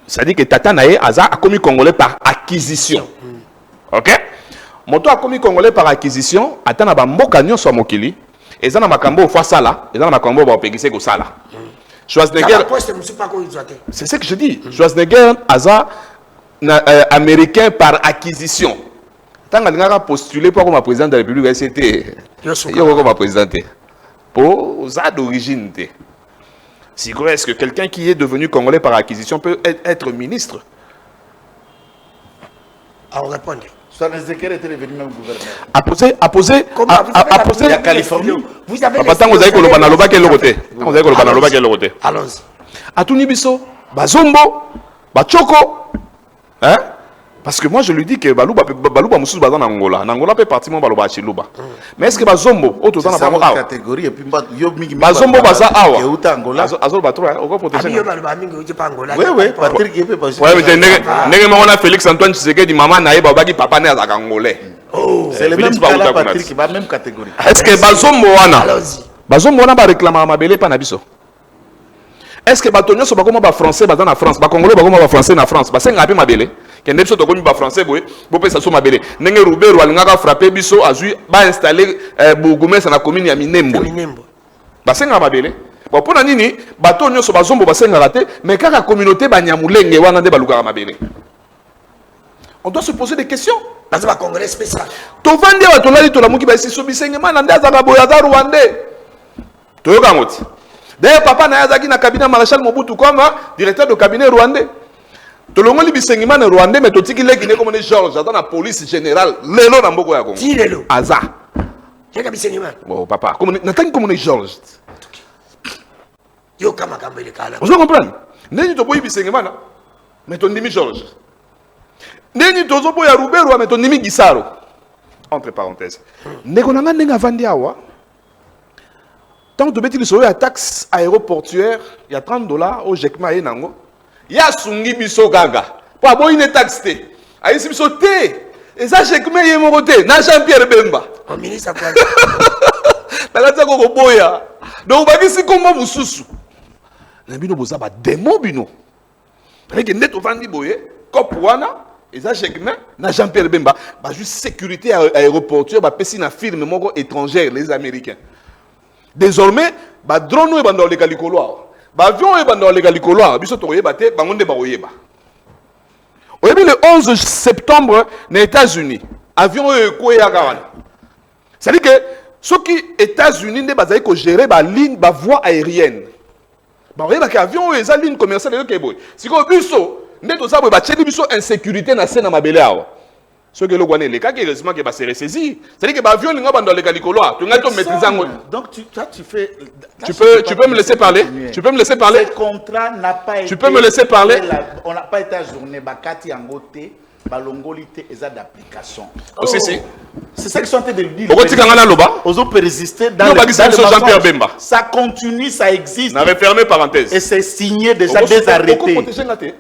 C'est-à-dire que Tata Naé a commis Congolais par acquisition. Ok? Moto a commis Congolais par acquisition, attend à Bamboka nyon soit mokili, et ça n'a pas cambo fois ça là, et ça n'a pas cambo pour pégisser que ça là. Schwarzenegger. C'est ce que je dis. Schwarzenegger a américain par acquisition. Tant qu'on a postulé pour comme président de la République, c'était. Il y a comme président. Pour ça d'origine. Si est-ce que quelqu'un qui est devenu Congolais par acquisition peut être ministre? On répond. Schwarzenegger était devenu même gouverneur. À poser. Il y a Californie. Vous avez allons-y. À Tunibiso, Bazombo, Bachoko. Hein? Parce que moi je lui dis que Balouba Moussous Bazan Angola. Angola peut partir mon Balouba Chilouba. Mais est-ce que Bazombo, autre dans la catégorie et puis Bazombo Baza Awa. Azol Batro, on va protéger. Oui, Patrick il peut passer. Oui, mais Félix Antoine Tshisekedi maman naïe babaki papa né à Angolais. C'est le même cas là, Patrick, qui va même catégorie. Est-ce que Bazombo wana? Bazombo wana ba réclamer à Mabélé pas na biso? Est-ce que Batonio so ba comme ba français ba dans France, ba congolais ba comme ba français na France, ba senga pe Mabélé? Kende biso to komi ba français boy, bo pesa so Mabélé. Ndenge Roubert walingaka frapper biso azui ba installer Bougumesa na commune ya Minembo. Ba senga Mabélé. Bon pour nini Batonio so bazombo ba senga raté, mais kaka communauté ba nyamulenge wana nde baluka Mabélé. On doit se poser des questions. Parce que Congolais spécial. To vande wa to lali to la muki ba siso bisenge mana ndaza ga boyaza Rwandais. To yoka ngoti. D'ailleurs, papa n'a pas na cabinet maréchal Mobutu comme directeur de cabinet rwandais. Tout le monde est rwandais, mais tout ce qui est comme Georges, dans la police générale, lelo na mboko ya Congo. Qui lelo? Aza. J'ai kabisé ni man. Bon, papa, comme n'attends comme Georges. Yo kama kamba ile kala. Vous comprenez? Neni to boyi bisengimana, mais ton demi Georges. Neni to zo boya Rubero, mais ton demi Gisaro. Entre parenthèses. Ndeko nanga ndenga vandi awa. Tant que tu as la taxe aéroportuaire, il y a $30 au Jekma et Nango. Il y a Sungi Biso Gaga. Pour avoir une taxe, il y a Biso Té. Et ça, Jekma et Moroté. N'a Jean-Pierre Bemba. Un ministre à quoi? Donc, on va dire comment vous sous. Nabino Bozaba, démon bino. Avec un net au Vandi Boye, Kopouana, et ça, Jekma, n'a Jean-Pierre Bemba. Juste sécurité aéroportuaire, pessi na firme étrangère, les Américains. Désormais, ba drone est dans les galicolois. Ba avion est dans les galicolois. Biso to yeba te bangonde ba oyeba. Oyeba le 11 septembre aux États-Unis. Avion est quoi ya gawan. C'est-à-dire que ceux qui États-Unis ne bazai ko gérer ba ligne ba voie aérienne. Ba oyeba que avion est za ligne commerciale ke boy. Siko biso ndeto za boy ba tcheli biso insécurité na scène na mabele awa. Ce que le Guané, les cas qui heureusement qui va se ressaisir. C'est-à-dire que l'avion n'est pas dans les calicolois. Tu donc tu fais. Tu peux me laisser parler. Tu peux me laisser parler. Ce contrat n'a pas été. Tu peux me laisser parler. On n'a pas été ajourné. Bakati Angote, Balongolité et ça d'application. Aussi si. C'est ça qu'ils sont en train de dire. Pourquoi tu as loba? Aux autres résister dans le Jean-Pierre Bemba. Ça continue, ça existe. On avait fermé parenthèse. Et c'est signé déjà désarrêté.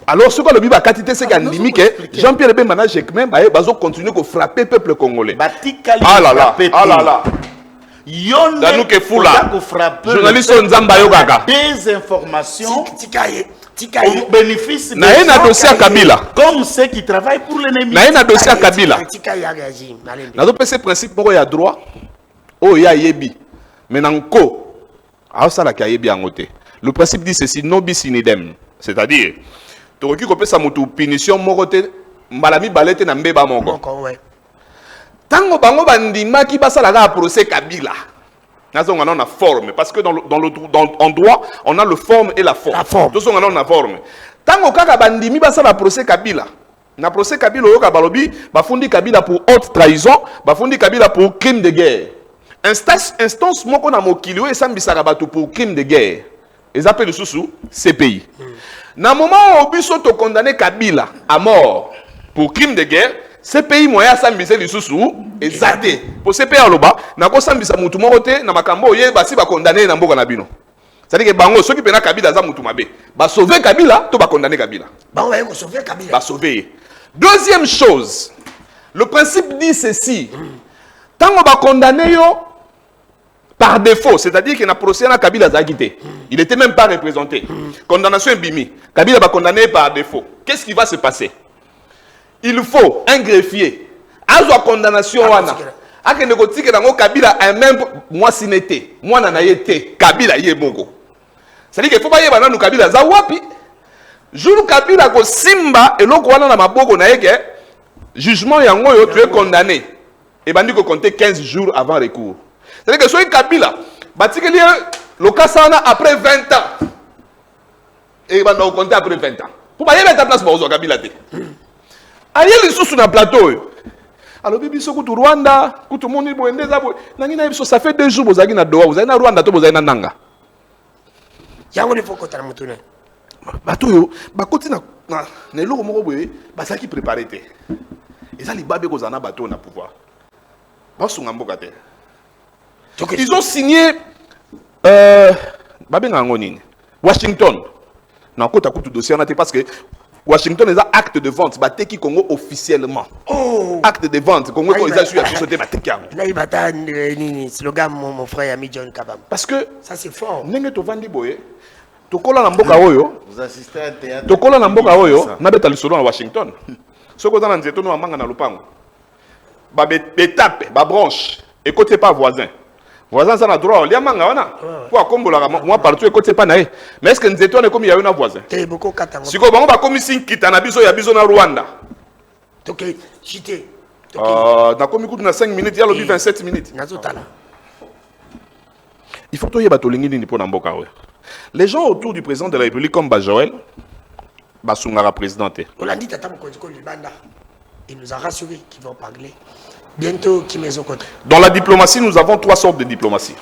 Alors, ce que le Biba Katité, c'est qu'en limite, Jean-Pierre Bemba même va continuer à frapper le peuple congolais. Ah là là, ah là là. Danouke Foula, journaliste Nzamba Yogaga. Des informations au bénéfice de dossier à Kabila. Comme ceux qui travaillent pour l'ennemi. Naïna dossier à Kabila. Dans ce principe, il y a droit. Oh, il y a yebi. Mais nanko. Le principe dit ceci, non bis in idem. C'est-à-dire, tu as coupé sa punition, morote, malami balete na mbeba mongo. Tango bango bandima qui basa la procès Kabila. On a une forme, parce que en droit, on a le forme et la forme. Tous on a une forme. Tango kaka bandimi basa la procès Kabila. Na procès Kabila, oyoka balobi, bafundi Kabila pour haute trahison, bafundi Kabila pour crime de guerre. Instance moko na mokili o esambisaka bato pour crime de guerre. ils appellent sous CPI. Dans le moment où biso to condamné Kabila à mort pour crime de guerre, CPI moya sambisa lisusu ezate. Pour CPI aloba, na ko sambisa mutu moko te na makambo ye basi ba condamné na mboka na bino. C'est-à-dire que bango soki pena Kabila za mutu mabe, ba sauver Kabila to ba condamner Kabila. Bango ba sauver Kabila. Ba sauver. Deuxième chose, le principe dit ceci. Tant on va condamner yo par défaut, c'est-à-dire qu'il n'a procédé à Kabila Zagité. Il n'était même pas représenté. Condamnation Bimi. Kabila va condamner par défaut. Qu'est-ce qui va se passer? Il faut un greffier. À la condamnation, à que négocier que Kabila a même moi sinete, moi nanayete, Kabila yé mongo. C'est-à-dire qu'il faut pas y avoir nous Kabila Zawapi. Jour Kabila ko simba et l'autre wana na maboko na yeke jugement yango yo tu es condamné. Et bandi ko compter 15 jours avant recours. C'est-à-dire que soit Kabila, le cas ça après 20 ans. Et il va compter après 20 ans. Pour pas y mettre en place pour Kabila. Aïe, les sous sur le plateau. Alors, bibi so kutu Rwanda, kutu moni boende zabo. Nangina biso ça fait 2 jours vous avez na Doha, vous avez na Rwanda to vous avez na Nanga. Yango le faut kota na mutune. Bato yo, bakoti na na eloko moko boye, basaki préparé te. Eza libabe ko zana bato na pouvoir. Basunga mboka te. Ils ont signé Washington. Dans le dossier, parce que Washington est un acte de vente. Bateki Congo officiellement. Oh. Acte de vente. Congo ils ont su à tout sauter Bateki. Là il va t'en slogan mon frère ami John Kabam. Parce que ça c'est fort. Nenge to vandi boye. Tokola na mboka oyo. Vous assistez à un théâtre. Tokola na mboka oyo. Na beta lisolo na Washington. Soko za na nzeto no amanga na lupango. Ba betape, ba branche. Et côté pas voisin. Voisin ça na droit, il manga wana. Pour akombola moi partout et côté pas naé. Mais est-ce que nzeto ne comme il y a un voisin? Té beaucoup katanga. Siko bango ba komi sinkita na biso ya biso na Rwanda. OK, chité. Na komi kutu na 5 minutes, ya lobi 27 minutes. Nazotala. Il faut que tu batolingi ni pour na mboka oyo. Les gens autour du président de la République comme Bajoël Basungara présidenté. On a dit tata Mkonjiko Libanda. Il nous a rassuré qu'ils vont parler. Bientôt, qui met au côté. Dans la diplomatie, nous avons 3 sortes de diplomatie.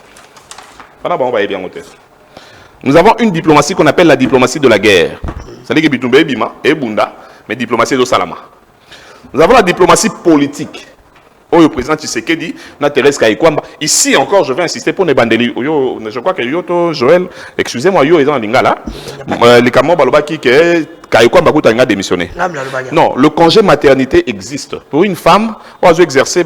Nous avons une diplomatie qu'on appelle la diplomatie de la guerre. C'est-à-dire que Bitumbe Bima et Bunda, mais diplomatie de Salama. Nous avons la diplomatie politique. Le président Tshisekedi, Thérèse Kayikwamba. Ici encore, je vais insister pour les bandeli. Je crois que Yoto, Joël, excusez-moi, Yo est dans l'Ingala. Les Kamon Balobaki, Kayikwamba a démissionné. Non, le congé maternité existe. Pour une femme, on va exercer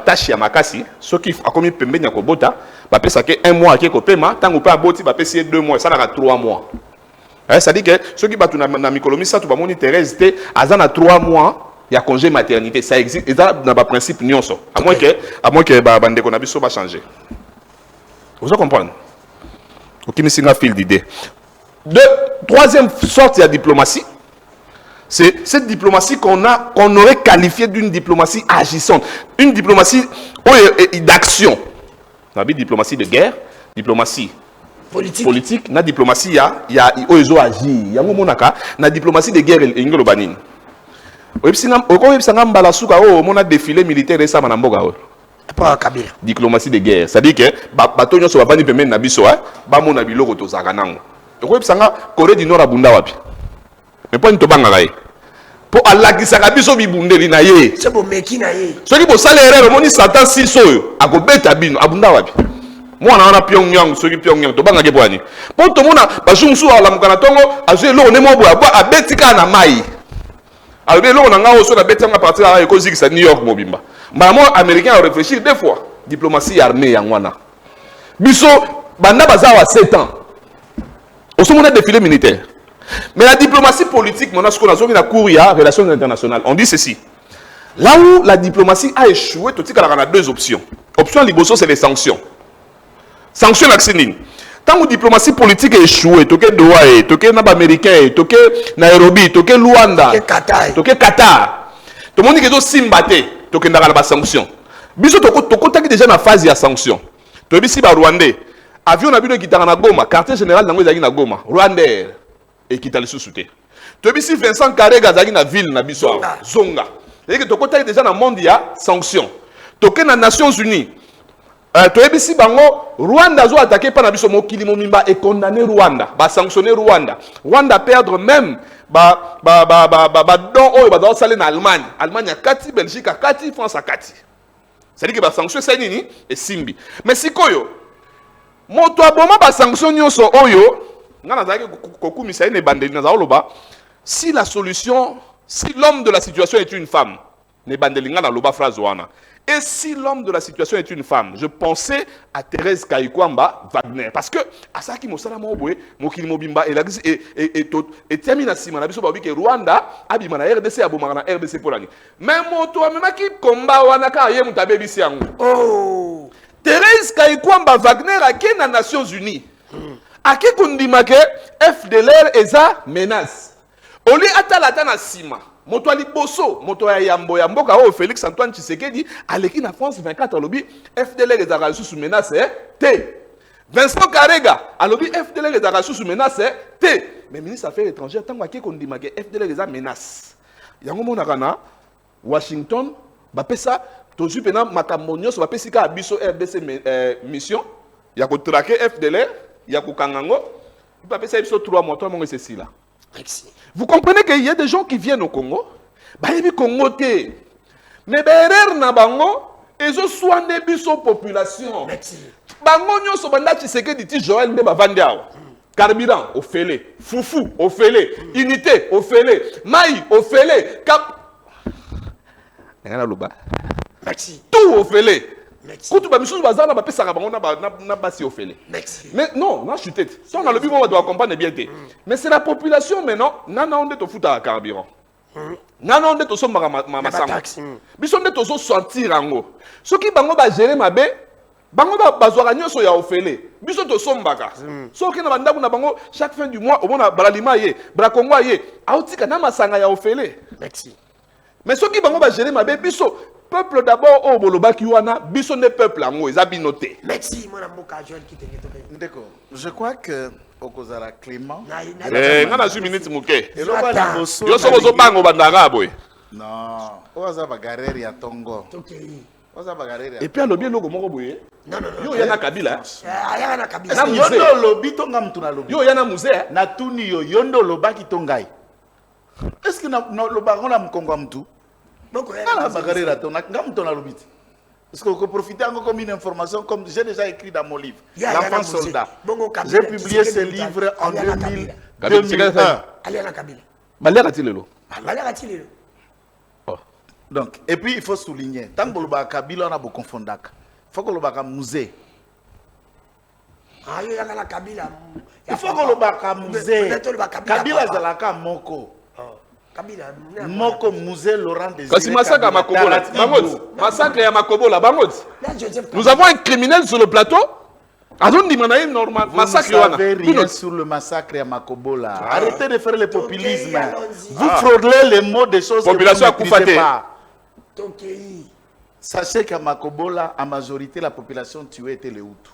tâche à Makasi. Ce qui a commis Pembe Nyakobota, va payer 1 mois à Kekopema, tant qu'on peut aboti, va payer 2 mois, ça n'a 3 mois. Ça dit que ceux qui battent dans Mikolomi, ça, tu vas monter Thérèse, à 3 mois. Il y a congé maternité, ça existe. Et ça, dans le principe, à moins que Bande Konabiso va changer. Vous comprenez? Aucune fil d'idée. Troisième sorte de diplomatie, c'est cette diplomatie qu'on aurait qualifiée d'une diplomatie agissante. Une diplomatie d'action. On a dit diplomatie de guerre, diplomatie politique, la diplomatie, il y a agir. Il y a la diplomatie de guerre, il y a on a défilé militaire récemment dans Mboga. Diplomatie de guerre. C'est-à-dire que bateau nyonso ba bani pemene na biso ba mona biloko to zaka nango. Oko bisanga Corée du Nord abunda wapi. Mais pas nto banga kai. Po alakisa ka biso bibundeli na ye. C'est bon meki na ye. Soki bo sala erreur moni Satan siso yo akobeta bino abunda wapi. Mwana wana Pyongyang soki Pyongyang to banga ke bwani. Po to mona ba jungsu ala mukana tongo azwe lo ne mo bo abetika na mai. Alors, on a aussi la bête à partir de New York Mobimba. Mais moi, Américain a réfléchi 2 fois. Diplomatie armée, Yangwana. Biso, Banda Bazawa a 7 ans. Au sommet des défilé militaire. Mais la diplomatie politique, on a ce qu'on a la Cour, il y a relations internationales. On dit ceci. Là où la diplomatie a échoué, il y a 2 options. Option liboso, c'est les sanctions. Sanctions l'actionine. Tant que la diplomatie politique a échoué, toké Doha, toké Nab américain, toké Nairobi, toké Luanda, toké Qatar, tout le monde qui est aussi simbaté, toké la sanction. Biso toko déjà dans la phase de sanction. To bisi ba Rwandais, avion na bino qui na Goma, quartier général nango ezaki na Goma, Rwandais et qui t'a sous-souté. To bisi Vincent Karega zaki na ville na biso Zonga. Et que toko déjà dans monde il y a sanction. Toké na Nations Unies. toyebisi bango Rwanda zo attaqué par biso mokili momimba et condamné Rwanda ba sanctionner Rwanda perdre même don oyo ba salé na Allemagne akati, Belgique akati, France akati. C'est-à-dire que ba sanction c'est nini et simbi. Mais sikoyo moto aboma ba sanction nyonso oyo ngana zaki kokumisa ine bandeli na loba si la solution, si l'homme de la situation est une femme, ne bandeli ngana loba phrase wana. Et si l'homme de la situation est une femme, je pensais à Thérèse Kayikwamba Wagner. Parce que, à ça qui m'a dit, Mokili Mobimba, et Tiamina Simana, biso babi que Rwanda, abimana RDC, abomana RDC Polani. Mais moto, même qui combat wanaka aye mutabe bisiango. Oh! Thérèse Kayikwamba Wagner a qui na Nations Unies? A qui kundima ke FDLR eza menace. Oli atalata na sima. Moto ali boso, moto ya yambo ka o Félix Antoine Tshisekedi aleki na France 24 alobi FDLR les a sous menace T. Vincent Karega alobi FDLR les a sous menace T. Mais ministre affaires étrangères tant que kondima ke FDLR les a menace. Yango mona kana Washington ba pesa tozu pena makambo nyonso ba pesika biso RDC mission ya ko traquer FDLR ya ko kangango ba pesa biso 3 mois c'est ceci là. Vous comprenez qu'il y a des gens qui viennent au Congo, ils Congo te. Mais derrière na bango, ils ont soigné biso population. Bango nyoso banda Tshisekedi dit Joël ne ba vandiao. Carburant au félé, foufou au félé, unité au félé, maï au félé, cap. Tout au félé. Quand tu vas me bazar, na pesa bango na basi au félé. Mais non, na chuté. Ça on a le but on doit accompagner bien. Mais c'est la population maintenant, nana onde to futa carburant. Nana onde to somba masanga. Biso onde to so sentir ango. Ce qui bango ba gérer mabe, bango ba zwaka nyonso ya au félé. Biso to sombaka. So ki na bandaku na bango chaque fin du mois au mona balalima ye, bra Congo ye, autika na masanga ya au félé. Merci. Mais ce qui bango ba gérer mabe biso peuple d'abord au bolobaki wana biso ne peuple ango ezabinoté. Merci mon amboka Joël qui te d'accord. Je crois que okozala Clément ngana 10 minutes muke. Yo so bozo bango bandanga boy. Non, oza bagarere ya Tongo. Oza bagarere. Et puis alobi loko moko boye. Non. Yo yana Kabila. Yana Kabila. Na yondo lobi tonga mtuna lobi. Yo yana musée. Na tuni yo yondo lobaki tongai. Est-ce que na lobango na mkongo mtu? Parce que profiter encore comme une information, comme j'ai déjà écrit dans mon livre, L'enfant soldat. J'ai publié ce livre en 2001. Donc, et puis il faut souligner, tant que le Kabila on a beaucoup confondu, il faut que le musée. Il faut que le musée. Kabila zalaka moko. Moko musée Laurent Désiré. Kasi massacre à Makobola. Massacre à Makobola. Nous avons un criminel sur le plateau. Normal. Vous ne savez rien sur le massacre à Makobola. Arrêtez de faire le populisme. Vous fraudez les mots des choses population que vous ne maîtrisez pas. Sachez qu'à Makobola, en majorité, la population tuée était les Hutus.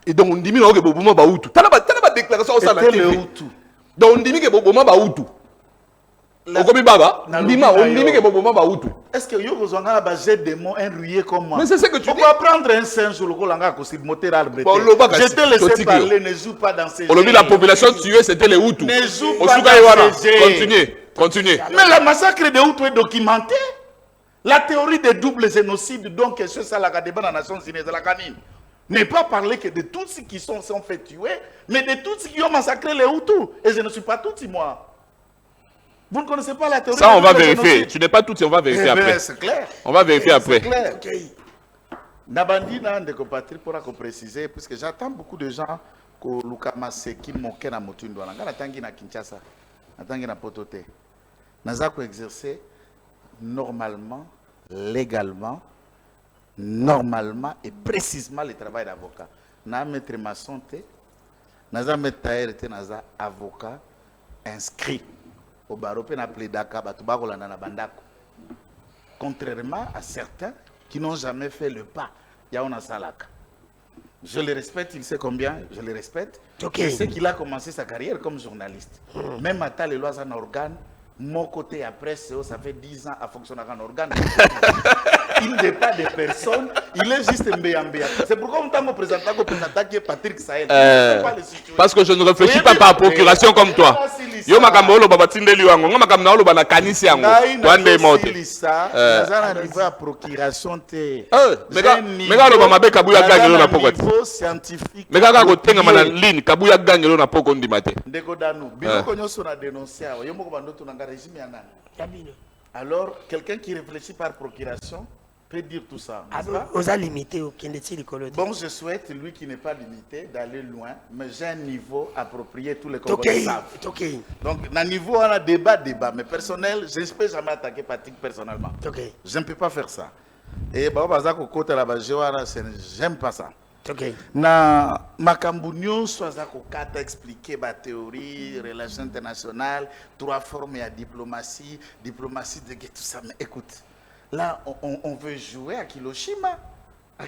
Et donc on dit que Boboma ba Hutu. T'as la déclaration au sein de la TV. Donc on dit que Boboma ba Hutu. Est-ce que vous avez des mots enruyés comme moi? Mais c'est ce que tu dis. On va prendre un singe sur le colanga aussi moteur arbre. Je te laisse parler, ne joue pas dans ces jeux. La population tuée, c'était les Hutus. Ne joue pas dans ces jeux. Continuez. Mais le massacre des Hutus est documenté. La théorie des doubles génocides, donc, c'est ça la débat dans la Nations Unies de la canine. Ne pas parler que de tous ceux qui sont fait tuer, mais de tous ceux qui ont massacré les Hutus. Et je ne suis pas Tutsi, moi. Vous ne connaissez pas la théorie. Ça, on va vérifier. Tu n'es pas tout, on va vérifier après. C'est clair. On va vérifier après. C'est clair. Nabandi n'a de compatriotes pour préciser, puisque j'attends beaucoup de gens que Lukama Seki moke na motundo. Nga natangi na Kinshasa, natangi na Potote. Naza ko exercer normalement, légalement, et précisément le travail d'avocat. Na maître maçon te, naza maître tailleur te, naza avocat inscrit. Au barope na plaidaka batuba kolanda na bandako. Contrairement à certains qui n'ont jamais fait le pas, yaona salaka. Je le respecte, il sait combien, je le respecte. Je sais qu'il a commencé sa carrière comme journaliste. Même à les lois en organe, Mon côté après, ça fait 10 ans à fonctionner en organe. Il n'est pas de personne, il est juste mbéambéa. C'est pourquoi on t'a présenté qui est Patrick Sahel. Parce que je ne réfléchis pas par procuration comme toi. Yo makambo baba tindeli wango, nga makamna olo bana kanisi yango. Twande mote. Nazana niveau à procuration te. Mega lo bama be kabuya gangelo na poko. Niveau scientifique. Mega ka ko tenga mana ligne kabuya gangelo na poko ndimate. Ndeko danu, biloko nyoso na dénoncer awa. Yo moko bandoto na régime ya nani. Alors, quelqu'un qui réfléchit par procuration peut dire tout ça. Vous avez limité au Bon, je souhaite, lui qui n'est pas limité, d'aller loin, mais j'ai un niveau approprié, tous les Congolais savent. Donc, dans le niveau, on a débat, mais personnel, je ne peux jamais attaquer Patrick personnellement. Je ne peux pas faire ça. Et j'aime pas ça. Na makambu nyonso azako kata expliquer ba théorie relations internationales 3 formes à diplomatie de tout ça, mais écoute, là on veut jouer à Hiroshima à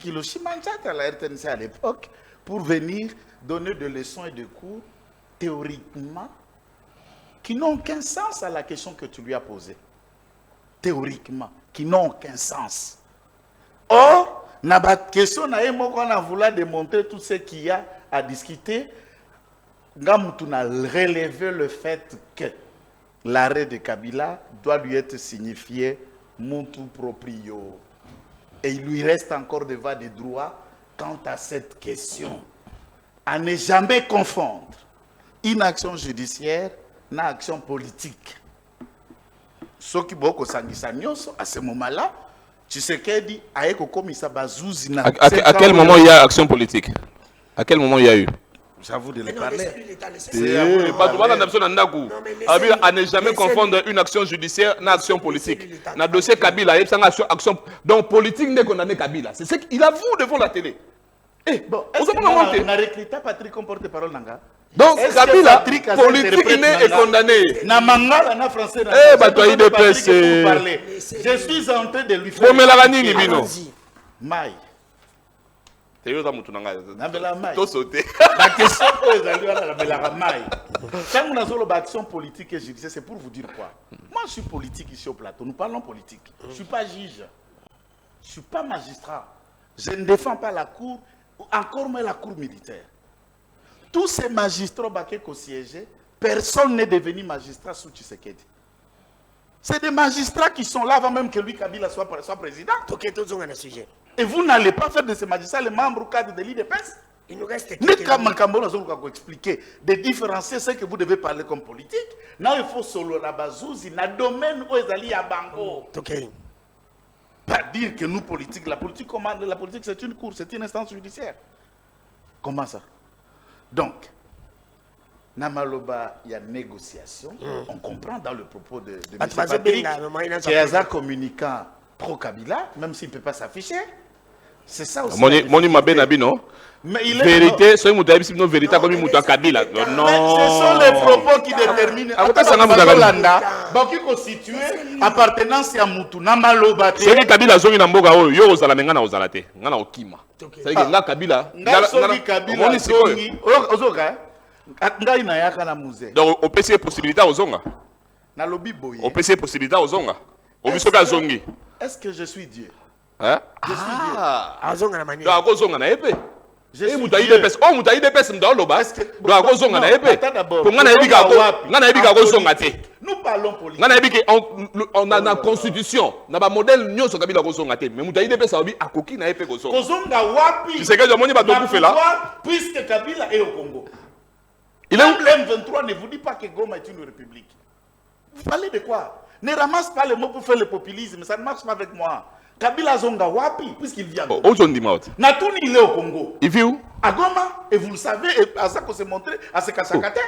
la RTNC à l'époque pour venir donner des leçons et des cours théoriquement qui n'ont aucun sens à la question que tu lui as posée, théoriquement qui n'ont aucun sens. Or na ba question na yemoko na vouloir démontrer tout ce qu'il y a à discuter, ngamutu na relever le fait que l'arrêt de Kabila doit lui être signifié mutu proprio, et il lui reste encore devant des droits quant à cette question, à ne jamais confondre une action judiciaire na action politique. Ce qui boko sangisa nyonso à ce moment-là. Tu sais qu'elle dit à quel moment il y a action politique? À quel moment il y a eu? J'avoue de le parler. À ne jamais confondre une action judiciaire et une action politique. Dans le dossier Kabila, il y a une action. Donc, politique n'est condamné Kabila. C'est ce qu'il avoue devant la télé. Bon, est-ce que on a recruté Patrick comme porte-parole Nanga? Donc, Kabila, politique est condamné. Na mangala na français. Je suis en train de lui faire. Maï. La question que vous allez la maï. Quand nous avons l'action politique et judiciaire, c'est pour vous dire quoi? Moi, je suis politique ici au plateau. Nous parlons politique. Je ne suis pas juge. Je ne suis pas magistrat. Je ne défends pas la cour, encore moins la cour militaire. Tous ces magistrats qui siègent, personne n'est devenu magistrat sous Tshisekedi. C'est des magistrats qui sont là avant même que lui, Kabila, soit président. Et vous n'allez pas faire de ces magistrats les membres cadres de l'IDPS. Il nous reste expliquer, de différencier ce que vous devez parler comme politique. Non, il faut solo la bazouzi, dans le domaine où ils allaient à Bango. Pas dire que nous, politiques, la politique commande, la politique c'est une cour, c'est une instance judiciaire. Comment ça? Donc, Namaloba, il y a négociation. On comprend dans le propos de M. Patrick qu'il y a un communicant pro-Kabila, même s'il ne peut pas s'afficher. C'est ça aussi. Moni Mabenabi, non? Mais il vérité, c'est une vérité comme une Kabila. Non. Ce sont les propos qui déterminent. Qui constituent appartenance à Moutou. Namaloba. C'est que Kabila zongi na mboga oyo yo ozala menga na ozalate. Nga na okima. C'est que nga Kabila. Kabila zongi. Ozoka. Ngai na yaka na musée. Donc au PC possibilité ozonga. Na lobby boye. Au PC possibilité ozonga. Au bisoka zongi. Est-ce que je suis Dieu? Hein? Je suis Dieu. Azonga na manière. Donc ozonga na epé. Je suis Dieu. Oh mutayi de pes mdalo ba. Donc akozonga na epé. Pour nga na ebika ko. Nga na ebika ko zonga te. Nous parlons politique. Nga na ebika on a la constitution. Na ba modèle nyonso kabila ko zonga te. Mais mutayi de pes obi akoki na epé ko zonga. Kozonga wapi? Tu sais que moni ba to là. Puisque Kabila est au Congo. Il est où? M23 ne vous dit pas que Goma est une république. Vous parlez de quoi? Ne ramasse pas les mots pour faire le populisme, ça ne marche pas avec moi. Kabila Zonga Wapi, puisqu'il vient de Goma. Natouni, il est au Congo. Il vit où? À Goma, et vous le savez, et à ça qu'on s'est montré, à ce Kachakate.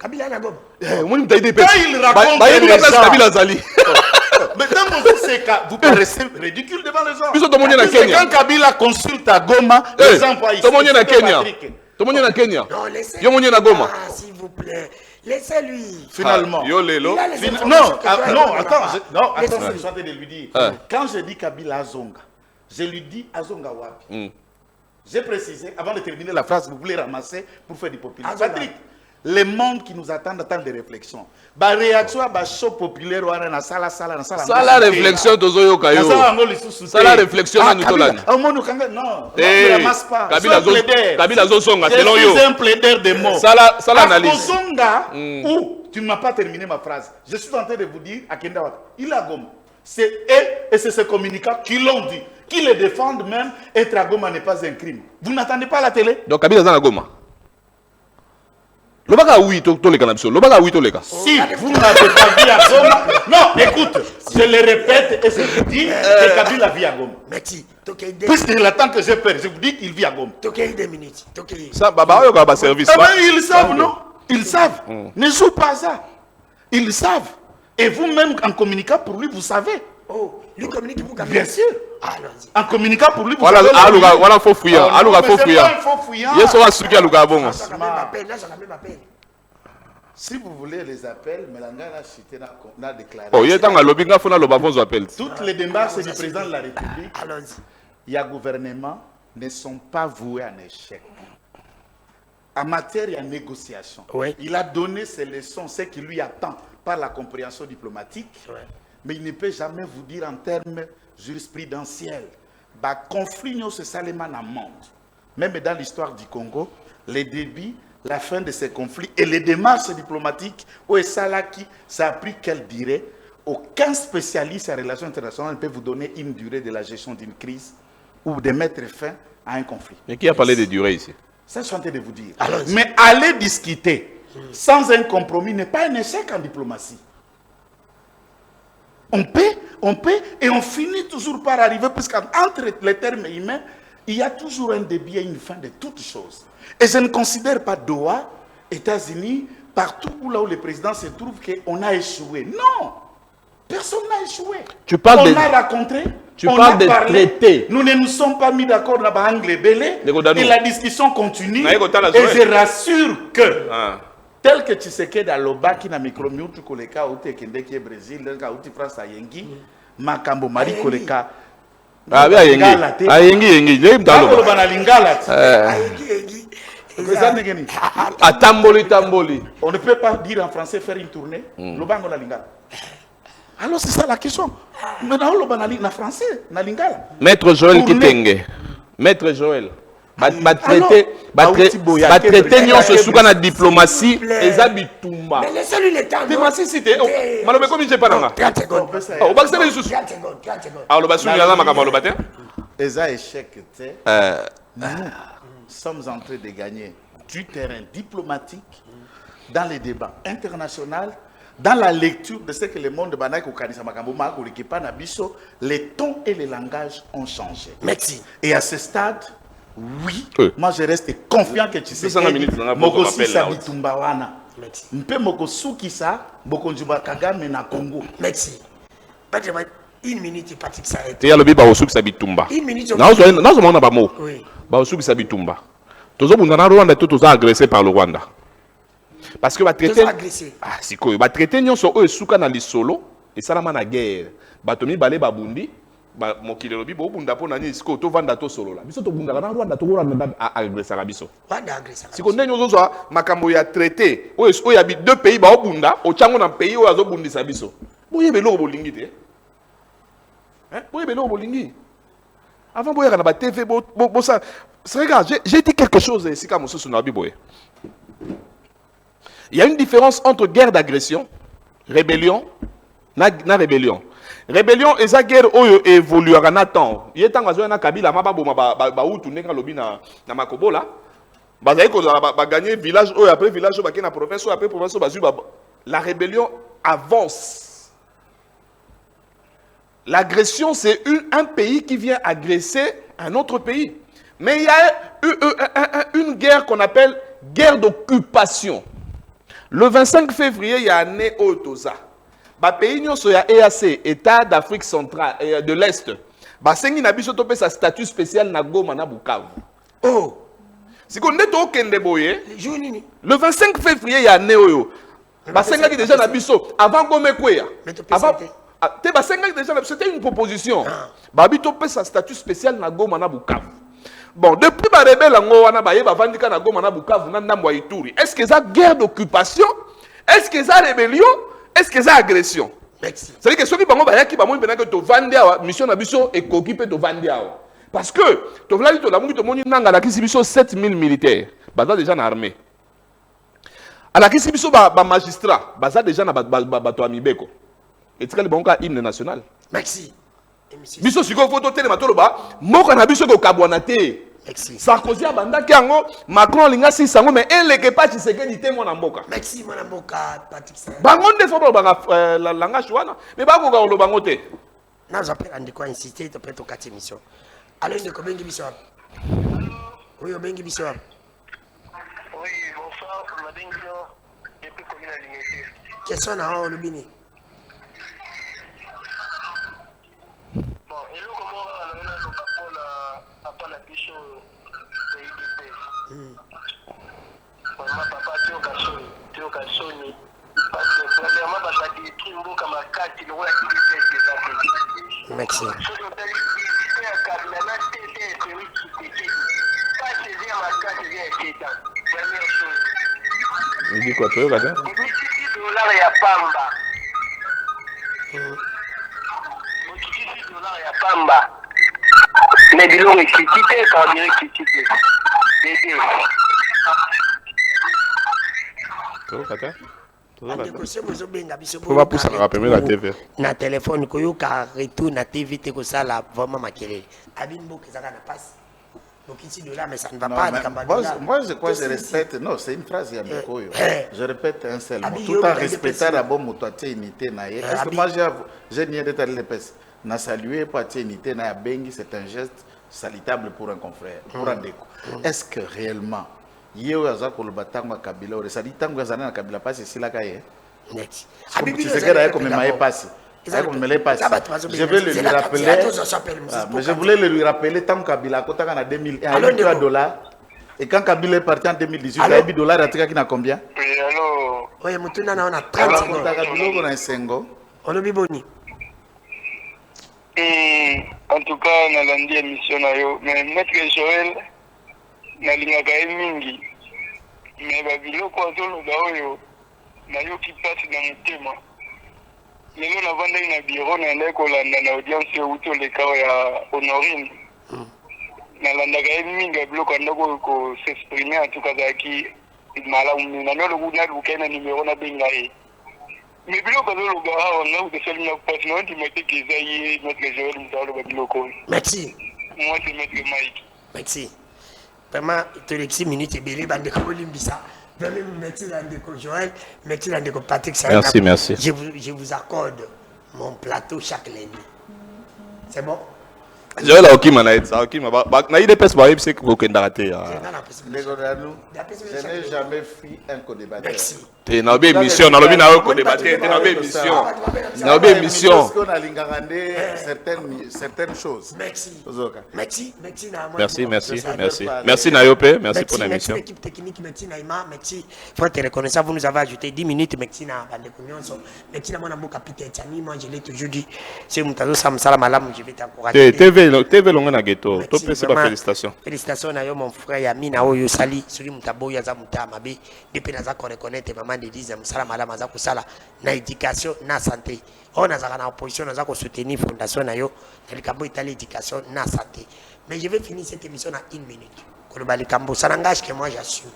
Kabila à Goma. Quand il raconte les gens. Mais dans vous paraissez ridicule devant les gens. Quand Kabila consulte à Goma, les gens voient ici. Tout le monde est à Kenya. Tout le monde est à Kenya. Non, laissez. Yo à Goma. S'il vous plaît. Laissez-lui. Finalement. Yo lelo. Non, attends, je suis en train de lui dire. Quand je dis Kabila Azonga, je lui dis Azonga Wapi. J'ai précisé, avant de terminer la phrase, vous voulez ramasser pour faire du populisme. Patrick, le monde qui nous attend d'attendre des réflexions. Ba réaction à ba show populaire wana na sala. Ça la réflexion tozo kayo. Ça la réflexion na nutolani. Non, ne ramasse pas. Kabila zo songa selon yo. Je suis un plaideur de mots. Ça l'analyse. Songa ou tu ne m'as pas terminé ma phrase. Je suis en train de vous dire à Kenda Waka. Il a gomme. C'est eux et c'est ces communicants qui l'ont dit, qui les défendent même. Être à Goma n'est pas un crime. Vous n'attendez pas la télé? Donc Kabila zana Goma. Lobaka oui to les canapso. Lobaka oui to les cas. Si vous n'avez pas vu à Goma, non, écoute, je le répète et je vous dis que Kabila vit à Goma. Merci. Puisqu'il attend que j'ai peur, je vous dis qu'il vit à Goma. Toké 2 minutes. Ça baba yo ka service. Ils savent non? Ils savent. Ne joue pas ça. Ils savent. Et vous-même, en communiquant pour lui, vous savez. Oh, lui communique pour Kabila. Bien sûr. En communiquant pour lui, vous savez. Voilà, faux fouillant. Aluga faux fouillant. Yes, on va suivre Aluga bon. Si vous voulez les appels, Melanga a déclaré. Oh, il y a un lobby, il faut le appel. Toutes les démarches du président de la République, il y a gouvernement, ne sont pas voués à un échec. En matière de négociation, il a donné ses leçons, ce qui lui attend par la compréhension diplomatique, mais il ne peut jamais vous dire en termes jurisprudentiels. Bah, conflit c'est salement dans le monde. Même dans l'histoire du Congo, les débits, la fin de ces conflits et les démarches diplomatiques, où ça a pris quelle durée? Aucun spécialiste en relations internationales ne peut vous donner une durée de la gestion d'une crise ou de mettre fin à un conflit. Mais qui a parlé de durée ici? Ça, je suis en train de vous dire. Mais aller discuter sans un compromis n'est pas un échec en diplomatie. On peut, et on finit toujours par arriver, parce qu'entre les termes humains, il y a toujours un début et une fin de toutes choses. Et je ne considère pas Doha, États-Unis, partout là où le président se trouve, qu'on a échoué. Non! Personne n'a échoué. On a rencontré. Tu parles de traité. Nous ne nous sommes pas mis d'accord dans l'anglais belé. Et la discussion continue. Et je rassure que, tel que tu sais que dans le bas qui n'a micro miutu koleka ou te kende qui est Brésil, ou tu France à Yengi, Makambo Mari koleka. Ah bien Yengi. Ah Yengi. Tamboli. On ne peut pas dire en français faire une tournée. Le bango la lingala. Alors c'est ça la question. Maintenant, on va en français, na lingala. Maître Joël Kitenge. Maître Joël. Traité nous se souvent la diplomatie et Zabitumba. Mais laissez-lui le temps. Diplomatie c'était. Malobé comme il pas là. 30 secondes. Oh, bah c'est juste. 30 secondes. Alors le bassin il y a là makama batin. Eza échec té. Nous sommes en train de gagner du terrain diplomatique dans les débats internationaux. Dans la lecture de ce que le monde les tons et les langages ont changé. Merci. Et à ce stade, oui, moi je reste confiant que tu sais que Mokosi Sabitumbawana. Mpe Mokosuki sa, Bokonjuba Kagame na Congo. Merci. Une minute, Patrick s'arrête. Il y a le biba Osuki Sabitumba. Une minute. Non, ce monde n'a pas mot. Oui. Osuki Sabitumba. Tous les gens Rwanda, tous agressés par le Rwanda. Parce que va traiter si quoi va traiter nous sur eux souka na lisolo et ça la mana guerre batomi balé babundi ba mokile lobi bo bunda pona ni siko to vanda to solo la biso to bunda na Rwanda to Rwanda agressé la biso Rwanda agressé si ko ndenyo zo makambo ya traité o ya bi deux pays ba bunda o chango na pays o azo bundisa biso boye belo bolingi te boye belo bolingi avant boye na ba TV bo ça c'est regarde j'ai dit quelque chose ici comme ça na bi boye. Il y a une différence entre guerre d'agression, rébellion, na rébellion. Rébellion et sa guerre évolue en attend. Il y a tant que Kabila m'a ba ou tourner quand lobi na Makobo là. Ba gagner village après village ba na province après province ba la rébellion avance. L'agression c'est un pays qui vient agresser un autre pays. Mais il y a une guerre qu'on appelle guerre d'occupation. Le 25 février, il y a un année au Toza. Le pays il y a EAC, État d'Afrique centrale et de l'Est. Basengi na biso topé sa statut spécial na Goma na Bukavu. Oh. Si on est au Kendeboye, le 25 février, il y a un année au. Basengi déjà na biso avant Goma Kweya. Avant Basengi déjà c'était une proposition. Babi topé sa statut spécial na Goma na Bukavu. Bon, depuis ba rebelle ngo wana ba yeba vandika na Goma na Bukavu na Ndambo Ituri. Est-ce que ça guerre d'occupation? Est-ce que ça rébellion? Est-ce que ça agression? C'est-à-dire que ceux qui bango ba yaki ba mo que to vandia mission na biso et kokipe to vandia. Parce que to vladi to la mungi to moni nanga la kisi biso 7000 militaires. Baza déjà en armée. À la kisi biso ba magistrat, baza déjà na ba to amibeko. Et tikali bango ka hymne national. Merci. Biso siko photo tele matoloba, moko na biso ko kabwana te. Sarkozy abandaki yango, Macron linga si sango mais eleke pa Tshisekedi te mwana mboka. Merci mwana mboka Patrick. Bango nde fo banga la langage wana, mais ba ko ka bango te. Na j'appelle andi ko insister to preto kati mission. Alors ndeko bengi biso. Oui, bengi biso. Oui, bonsoir, Madengino, depuis commune à l'unité. Question na on lobini. Bon, et là, comment on a le rapport à la biche au IDP. Vraiment, papa, tu as caché. Parce que, premièrement, parce que tu as dit que ma carte, il y a des merci. Il dit quoi, toi, là-dedans? $10 ya pamba. $10 ya pamba. Mais dis-le, critiquer, quand on dirait critiquer. Faut pas pousser à rappeler la TV. Na téléphone, koyoka retour na TV, te ko sala vraiment makelele. Abimbo kezaka na passe. Donc ici de là, mais ça ne va pas. Moi, je crois que je respecte. Non, c'est une phrase Yamikoyo. Je répète un seul mot. Tout en respectant d'abord mon unité. Parce que moi, j'ai nié d'être l'EPS. Na salué pour unité na bengi, c'est un geste salutable pour un confrère, pour un déco. Est-ce que réellement, Yéo Azako le batang Kabila, ou ça dit tant que Zana Kabila passe ici la cahier? Tu sais qu'elle a comme il passe. Je vais le lui rappeler. Mais je voulais le lui rappeler tant Kabila quand on a 2001 $. Et quand Kabila est parti en 2018, il y a $, à qui n'a combien? Oui, alors. Oui, Moutuna, on a 30 secondes. On a biboni. En tout cas, on a landé émission. Mais Maître Joël, na lingaka mingi. Mais babilo kwa zolo daoyo, na yo qui passe dans mon thème. Lelo na vanda ina bureau na ndeko landa na audience uto le kawa ya Honorine. Na landa ka mingi bloko ndoko ko s'exprimer en tout cas zaki mala na no lo na lu na numéro na benga e. Mais biloko zolo ga on a de seul na passe non tu mette que zayi notre Joël mutalo babiloko. Merci. Moi c'est Maître Mike. Merci. Vraiment, tu as 6 minutes et bien, bande de Kolimbisa. Merci, Joël. Merci, Patrick. Merci. Je vous accorde mon plateau chaque lundi. C'est bon? Joël a aucun manaïd, ça aucun manaïd. Na IDPS, c'est que vous avez raté. Je n'ai jamais fui un co-débatteur. Merci. Tu as une émission, na émission. Certaines choses. Merci Nayope, merci pour l'émission. Merci l'équipe technique, merci Naïma, merci. Faut te reconnaître, vous nous avez ajouté 10 minutes, merci na bande Kounionso. Merci na mon amour capitaine Tchani, moi je l'ai toujours dit. C'est Moutazo Samsala Malam, je vais t'encourager. TV longue na ghetto. Toi félicitations. Félicitations na yo mon frère Yamina Oyo Sali, celui Moutabo Yaza Moutamabe, depuis naza reconnaître maman de disent Msala Malam aza kusala na éducation na santé. On a na opposition naza ko soutenir fondation na yo, na likambo itali éducation na santé. Mais je vais finir cette émission en 1 minute. Kolobali Kambo, ça n'engage que moi j'assume.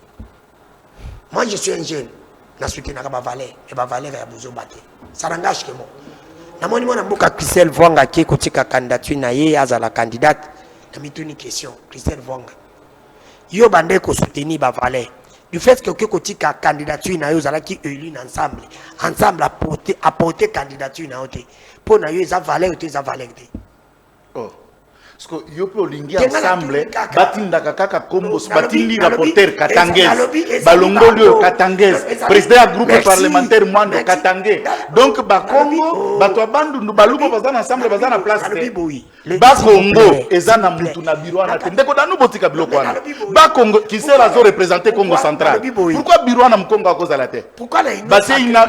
Moi je suis un jeune, na soutenir ba valeur, et ba valeur ya bozo baté. Ça n'engage que moi. Na moni mona mboka Christelle Vwanga qui kotika candidature na ye azala candidate. Na mituni question, Christelle Vwanga. Yo bande ko soutenir ba valeur. Du fait que kotika candidature na yo zala ki élu ensemble. Ensemble apporter candidature na ote. Pour na yo za valeur te za valeur te. Oh. Parce que yopo lingi ensemble batinda kaka kombos batindi rapporteur Katangez balongolio Katangez président du groupe parlementaire Mwando Katangez donc bakongo batwa bandu baluko bazana ensemble bazana place bakongo ezana mutu na bureau na ndeko danu botika biloko wana bakongo qui sera zo représenter Congo central pourquoi bureau na mkongo akoza la terre pourquoi basi ina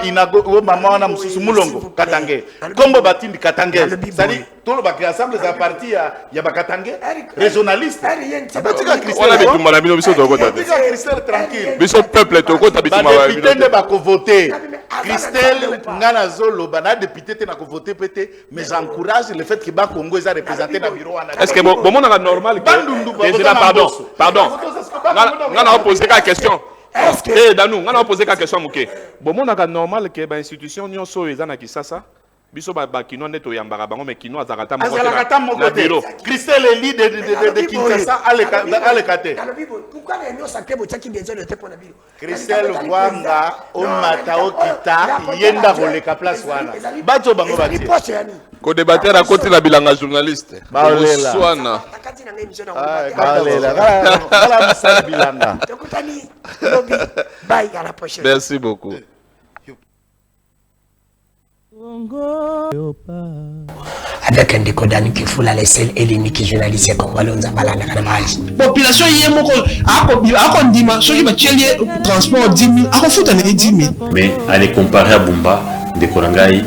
mama wana mususu mulongo Katangez kombo batindi Katangez c'est-à-dire tout le baki ensemble za parti ya bakatangé régionaliste batika Christelle tranquille biso peuple tokota bituma ba député ne ba ko voter Christelle ngana zolo bana député te na ko voter pété mais j'encourage le fait que ba Congo est représenté na bureau est-ce que bon mon normal pardon ngana poser la question Danou ngana poser la question muke bon mon normal que ba institution nyonso ezana kisasa biso ba kino neto yambara bango mais kino azakata mon côté Christelle est lead de Kinshasa alekate pourquoi les nyonso akebo taki besoin de te pour na bilo Christelle Wanga o matao kita yenda koleka place wana bato bango bati ko débattre à côté la bilanga journaliste baolela baolela misa bilanga tokutani lobby bye à la prochaine merci beaucoup. Avec un décodant qui fout la laisselle et l'unique journaliste congolais population yemoko akondima soki batieli transport 10 000 akofuta na 10 000 mais aller comparer à Bumba de Korangai